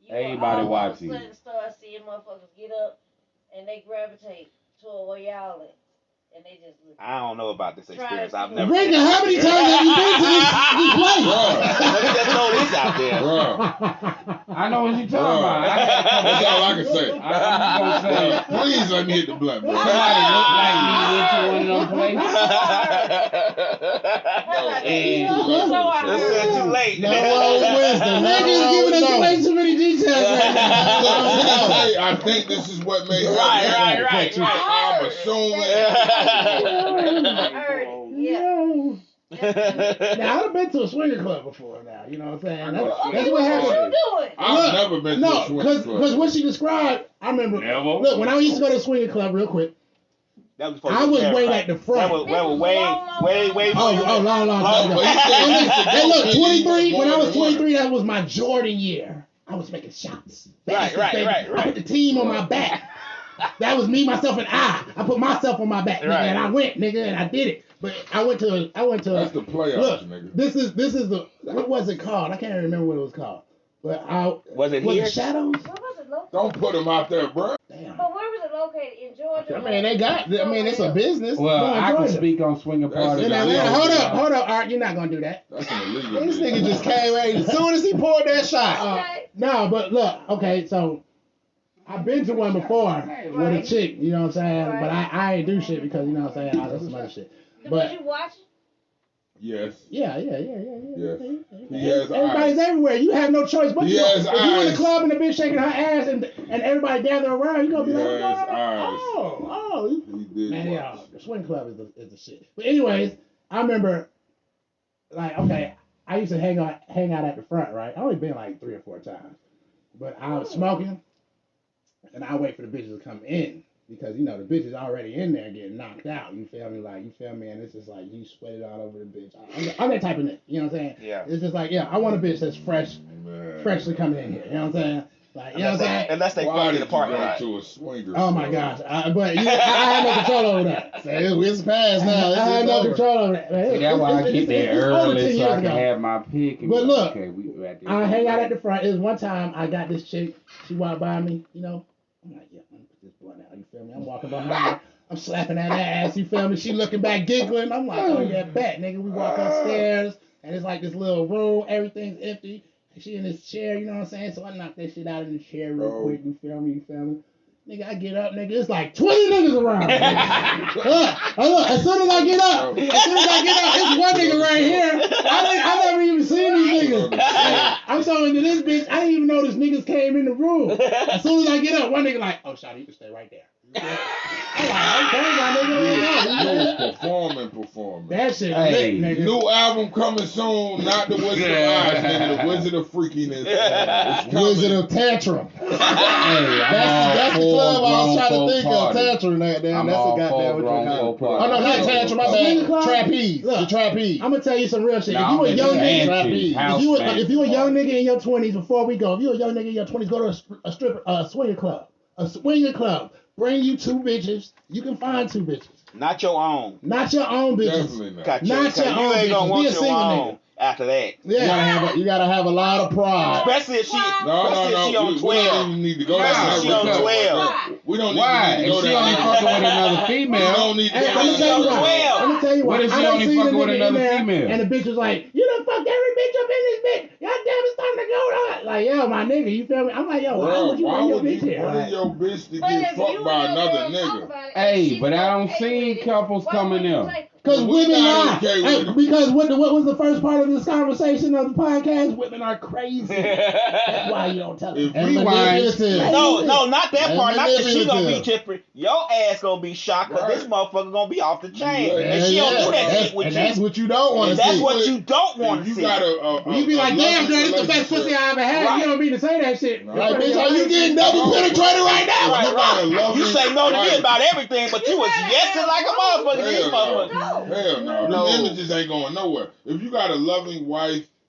you Everybody all watching. of a sudden start seeing motherfuckers get up and they gravitate toward where y'all at. And they just look. I don't know about this experience. Try I've to never. Ringa, how many times have you been to this place? Let me just throw this out there. Bruh, I know what you're talking about. I got a couple that's all I can say. I'm gonna say Bruh, please let me hit the blunt, bro. somebody look like me went to one of them places. This is too late. No wisdom. Niggas giving us way too many details right now. Look, when I say I think this is what may happen. Right. I'm assuming. I heard it. Yeah. Now, I've been to a swinger club before now, you know what I'm saying? That's Okay, what what happened. you doing? I've never been to a No, swing because club. what she described, I remember. Never. Look, when I used to go to a swinger club, real quick, That before I you was married, way right? at the front. That was way long time ago. But he said he used to Hey, do look, it 23. When I was more than 23, that was my Jordan year. I was making shots. Right. I put the team on my back. That was me, myself, and I. I put myself on my back, nigga, Right. and I went, nigga, and I did it. But I went to. That's the playoffs, Look, nigga. this is the. What was it called? I can't even remember what it was called. But Was it here? Shadows? Where was it located? Don't put him out there, bro. Damn. But where was it located? In Georgia? I mean, they got. I mean, it's a business. Well, No, I can Georgia. speak on swinger That's parties. In it. Atlanta. Hold up, Art. You're not gonna do that. That's an illegal. This business. nigga just came in as soon as he poured that shot. Okay. No, but look, okay, so I've been to one before with a chick, you know what I'm saying? Right. But I ain't do shit because, you know what I'm saying, I did some other shit. But Did you watch it? Yes. yeah. Yes. He has Everybody's eyes. everywhere. You have no choice but He to. has If you in the eyes. club and the bitch shaking her ass and everybody gather around, you gonna be He like, has what's going on? eyes. Oh. He did. Man, watch. the swing club is the shit. But anyways, I remember, like, okay, I used to hang out at the front, right? I only been like 3 or 4 times, but I was smoking, and I wait for the bitches to come in because you know the bitch is already in there getting knocked out. You feel me? Like you feel me? And it's just like you sweated all over the bitch. I'm that type of nigga. You know what I'm saying? Yeah. It's just like I want a bitch that's fresh, Man. freshly coming in here. You know what I'm saying? Like you know what I'm saying? Unless they Why fuck in did the you parking go lot. to a swinger? Oh my club? gosh! But I had no control over that. It's past now. I had It's no over. control over that. Man, That's why I get there over 10 early so years I can ago. have my pick. And But be look, like, okay, we at I hang out at the front. It was one time I got this chick. She walked by me, you know. I'm like, yeah, I'm gonna put this blunt out. You feel me? I'm walking behind her. I'm slapping that ass. You feel me? She looking back, giggling. I'm like, oh yeah, bet, nigga. We walk upstairs, and it's like this little room. Everything's empty. She in this chair, you know what I'm saying? So I knock that shit out in the chair real quick. You feel me? Nigga, I get up, nigga. It's like 20 niggas around. Look, as soon as I get up, it's one nigga right here. I never even seen these niggas. I'm talking to this bitch. I didn't even know this niggas came in the room. As soon as I get up, one nigga like, oh, shawty, you can stay right there. I'm like, okay, my nigga. You was performing. That shit Hey, lit, nigga. New album coming soon. Not the Wizard of Oz, nigga. The Wizard of Freakiness. It's coming. Wizard of Tantrum. That's the club I was trying to think of. Tantrum, goddamn. That's a goddamn what you call it. Oh no, not Tantrum. My Swing bad. club? Trapeze. Look, The trapeze. I'm gonna tell you some real shit. Nah, If you a young nigga, trapeze. if you a young nigga in your 20s, before we go, if you a young nigga in your 20s, go to a swinger club. A swinger club. Bring you 2 bitches. You can find 2 bitches. Not your own. Not your own bitches. Definitely not. Got Not your you own ain't gonna bitches. want Be a your single own nigga. after that. Yeah. You gotta have a lot of pride. Especially if she, No. she on We 12. don't even need to go Especially down if she that on road. 12. We don't Why? need to If go she down only that fucking road. with another We female, don't need to Hey, go let me down tell you that why. road. Let me tell you why. What if she I done only seen a fucking with nigga in another there, female? And the bitch was like, you done fucked every bitch up in this bitch. Goddamn, it's time to go. Like, yo, my nigga, you feel me? I'm like, yo, why would you bring your bitch here? bring Like, your bitch to But get if fucked you by and your another girl talk nigga? about it, Hey, and she's but I don't okay see with it, couples why coming wouldn't you in. take her? Because We're women not lie. okay with it. Because what was the first part of this conversation of the podcast? Women are crazy. That's why you don't tell them. If And we manipulative. No, not that And part. Not that she gonna be manipulative. different. Your ass gonna be shocked because this motherfucker gonna be off the chain. Yeah, And she don't do that That's- shit with and you. that's what you don't want And to that's see. what you don't want if to you see. got a You be like, damn, girl, this the loving best pussy relationship, I ever had. Right. You don't mean to say that shit. No. Like, bitch, are you getting double penetrated right now? If you got a loving You say no to me wife- about everything, but you was yesing like a motherfucker to these Hell no. motherfuckers. Hell no. No. Them images ain't going nowhere. If you got a loving wife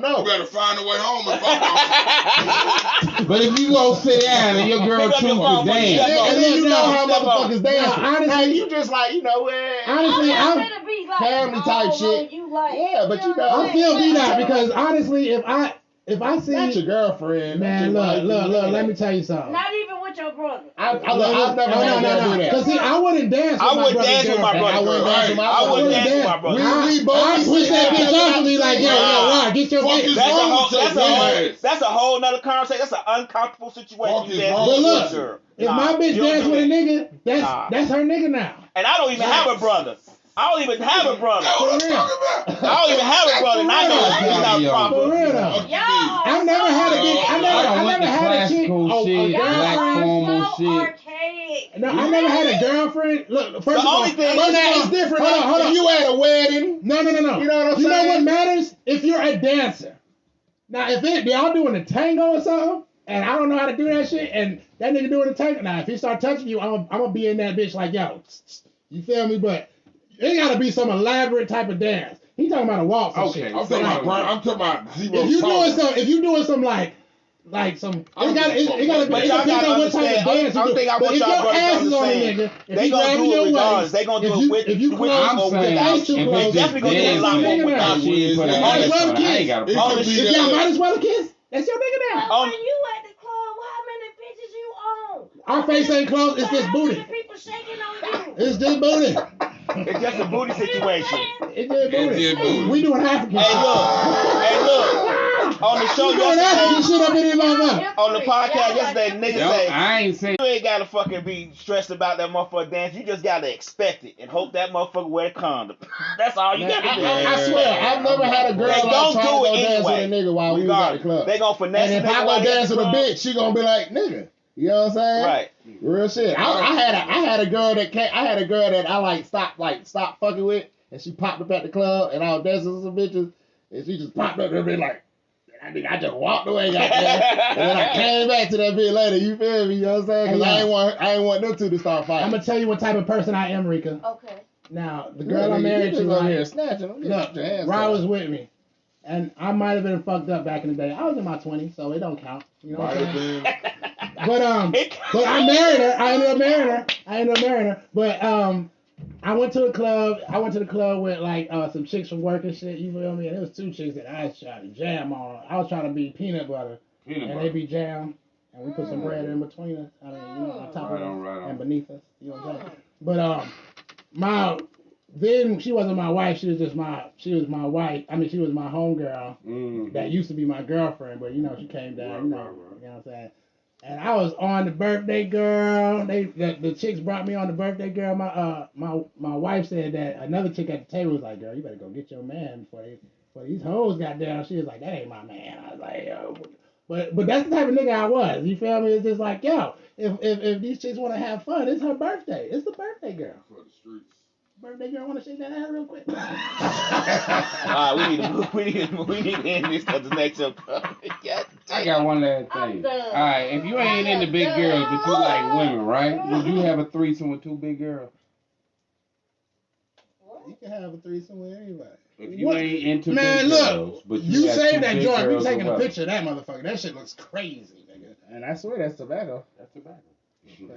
don't know. You better find a way home and fuck But if you go sit down and your girl choose to dance, And then you know how Step on. motherfuckers dance. honestly, Now you just like, you know, honestly, I'm I'm finna be like family type shit. Yeah, but you know, I'm still be that because honestly, if I see not your girlfriend, man, look, let me tell you something. Not even with your brother. I've never had to do that. Cause see, I wouldn't dance. I wouldn't dance with my brother. I wouldn't dance with my I wouldn't dance with my brother. We both I push that bitch off and be like, yo, Rod, get your bitch. That's a whole nother conversation. That's an uncomfortable situation. But look, if my bitch dance with a nigga, that's her nigga now. And I don't even have a brother. I don't even have a brother. For real. I don't even have a brother, and I know it's not proper. For real though. I've never had a bitch. I never had a chick. Black formal shit. No, I never had a girlfriend. Look, first of all, it's different. Hold on. If you at a wedding. No. You know what I'm saying? You know what matters? If you're a dancer. Now, if y'all doing a tango or something, and I don't know how to do that shit, and that nigga doing a tango, now if he start touching you, I'm gonna be in that bitch like, yo, you feel me? But it gotta be some elaborate type of dance. He talking about a waltz and shit. I'm talking about zero. If you doing some like some, it gotta be. But It y'all depends gotta on what type of understand. dance you do. But if your ass is on a nigga, if they you gonna grabbing do it your regardless. waist, They gonna do it with if you with close, or your without. face too close, They definitely gonna do a lot more without. Might as well kiss. If y'all might as well kiss, that's your nigga now. When you at the club, how many bitches you own? Our face ain't closed. It's just booty. People shaking on you. It's just booty. It's just a booty situation. It's just booty. We doing African shit. Hey, look. On the show we doing African shit up in here, motherfucker. On the podcast yesterday, niggas say, I ain't saying you ain't gotta fucking be stressed about that motherfucker dance. You just gotta expect it and hope that motherfucker wear a condom. That's all you gotta do. I swear, I've never had a girl like try to go dance with a nigga while we was at the club. They gonna finesse. And if I go dance with a bitch, she gonna be like, nigga. You know what I'm saying? Right. Real shit. I had a girl that I like stopped fucking with, and she popped up at the club, and I was dancing with some bitches, and she just popped up and be like, I just walked away, goddamn. And then I came back to that bitch later. You feel me? You know what I'm saying? Because I ain't want them two to start fighting. I'm gonna tell you what type of person I am, Rika. Okay. Now the girl I'm married to, over here snatching them. Look, Rod was with me. And I might have been fucked up back in the day. I was in my 20s, so it don't count. You know what I'm saying? But I married her. I ended up marrying her. But I went to the club with like some chicks from work and shit. You feel me? And there was two chicks that I was trying to jam on. I was trying to be peanut butter, they be jam. And we put some bread in between us. I mean, on top of us and beneath us. You know what I'm saying? But then she wasn't my wife. She was my wife. I mean, she was my homegirl that used to be my girlfriend. But she came down. You know what I'm saying? And I was on the birthday girl. The chicks brought me on the birthday girl. My wife said that another chick at the table was like, "Girl, you better go get your man before these hoes got down." She was like, "That ain't my man." I was like, "Yo." But that's the type of nigga I was. You feel me? It's just like, yo, if these chicks want to have fun, it's her birthday. It's the birthday girl. For the streets. Birthday girl, want to shake that ass real quick? Alright, we need to end this because the next show coming. I got one last thing. Alright, if you ain't into big girls, but you like women, right? Would you have a threesome with two big girls? You can have a threesome with anybody. If you ain't into big girls, but you save that joint. We girls taking or a what? picture of that motherfucker. That shit looks crazy, nigga. And I swear that's tobacco. That's tobacco.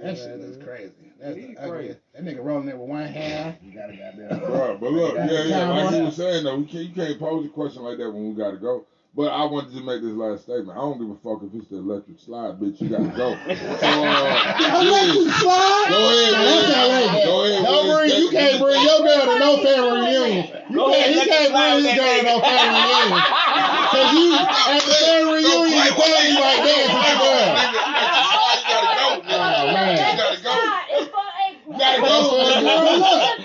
That shit looks crazy. That's crazy. That nigga rolling it with one hand. You gotta goddamn. Right, but look, like you were saying though, you can't pose a question like that when we gotta go. But I wanted to make this last statement. I don't give a fuck if it's the electric slide, bitch. You gotta go. So, electric slide? Go ahead. Go ahead. You can't bring your girl to no family reunion. You can't bring your girl to no family reunion. Cause you at the family reunion, you family like dance with your girl. Oh man, you gotta go.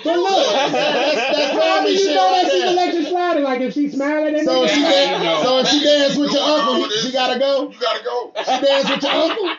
But look, that's family shit. That she's electric sliding. Like if she smiling at so if she dance with your uncle, she gotta go. You gotta go. She dance with your uncle,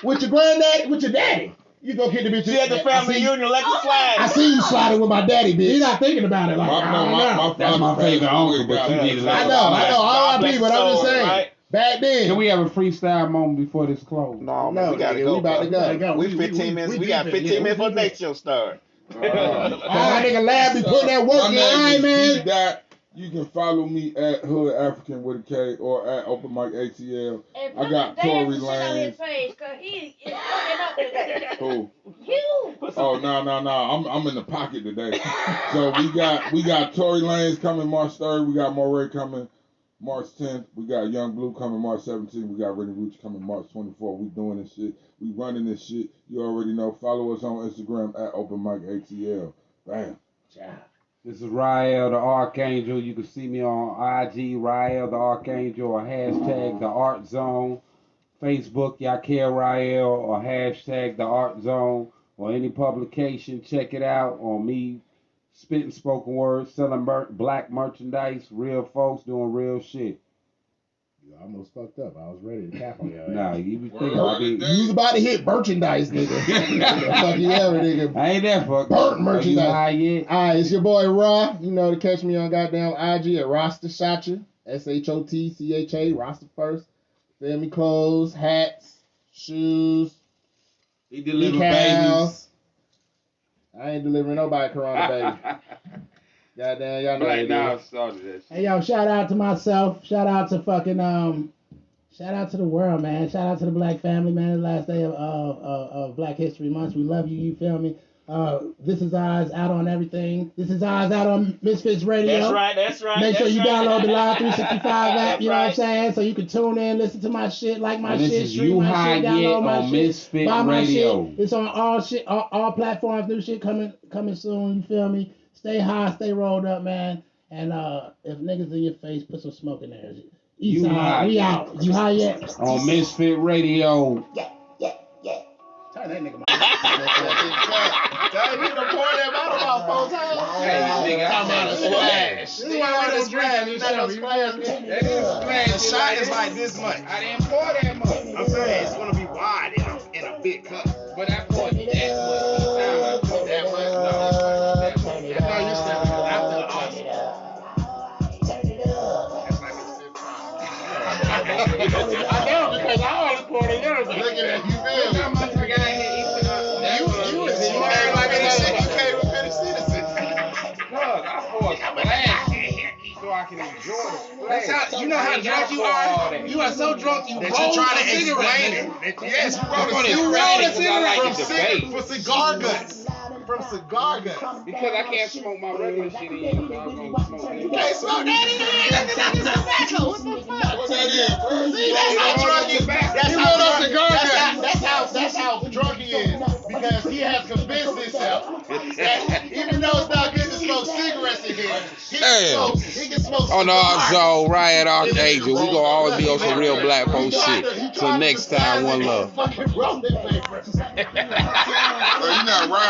with your granddaddy, with your daddy. You go get the bitch. She at the family reunion, electric slide. I see you sliding with my daddy, bitch. He's not thinking about it. Like I don't know. That's my favorite uncle, but you need to I know. R.I.P. But I'm just saying. Right? Back then. Can we have a freestyle moment before this closes? No, we gotta go. We about to go. We 15 minutes. We got 15 minutes for the next show start. My nigga Lab be putting that work in. All right, man. You can follow me at Hood African with a K or at Open Mic ATL. And I got Tory shit on his Lanez. page, cause he is fucking up today. Who? You. Oh no! I'm in the pocket today. So we got Tory Lanez coming March 3rd. We got Moray coming March 10th. We got Young Blue coming March 17th. We got Rennie Rooch coming March 24th. We doing this shit. We running this shit. You already know. Follow us on Instagram at Open Mic ATL. Bam. Ciao. This is Rael the ArkAngel. You can see me on IG, Rael the ArkAngel, or hashtag the Art Zone. Facebook, Yakir Rael, or hashtag the Art Zone, or any publication. Check it out on me spitting spoken words, selling black merchandise, real folks doing real shit. You almost fucked up. I was ready to cap on y'all. Nah, you be thinking You was about to hit merchandise, nigga. Fuck you ever, nigga. I ain't that fucked Burnt merchandise. UHightYet? Alright, it's your boy Raw. You know to catch me on goddamn IG at Rasta Shotcha. SHOTCHA, Rasta first. Feel me? Clothes, hats, shoes, He delivered decals. babies. I ain't delivering nobody Corona, baby. Goddamn, y'all know Black what it now is. started that shit. Hey yo, shout out to myself. Shout out to fucking shout out to the world, man. Shout out to the black family, man. The last day of Black History Month. We love you. You feel me? This is Eyes out on everything. This is Eyes out on Misfits Radio. That's right. Make sure you download the Live 365 app. That's You know what I'm right. saying? So you can tune in, listen to my shit, like my And this shit, is stream my shit, UHightYet download my on shit, Misfit buy my Radio. shit. It's on all platforms. New shit coming soon. You feel me? Stay high, stay rolled up, man. And if niggas in your face, put some smoke in there. East side, we out. UHightYet On Misfit Radio. Turn that nigga. Dang, you done poured that bottle about 4 times. Hey, nigga, Talking about a splash. This is why we don't drink this Not no show. splash. that is splash. The shot is like this much. I didn't pour that much. I'm saying it's gonna be wide in a big cup. But I poured that much. Each time I poured that much. No, that much. I know you're still I feel awesome. That's like it's 5th time. I know because I only poured a little bit. Look at that, you feel me? How much I got here? You came like you came with Penny Citizen. Look, I poured splash so I can enjoy the splash. That's how you know how drunk you are. You are so drunk you That roll you try to a cigarette. explain it. Yes, you I'm roll gonna a explain it 'cause I cigarette like the debate. from cigar guts. From cigar guts. Because I can't smoke my regular shit in, so I'm gonna smoke it. You can't smoke that in. That's tobacco. What the fuck? What that is, bro? See, that's how drunk he. That's You how roll up drunk. cigar That's guts. that's how drunk he is because he has convinced himself that even though it's not good to smoke cigarettes in here, he can smoke. On the Ark cigars. Zone, Riot ArkAngel. We gonna always be on some real black folk shit. Till next time, one love. Fucking rolling papers. Bro, you not riding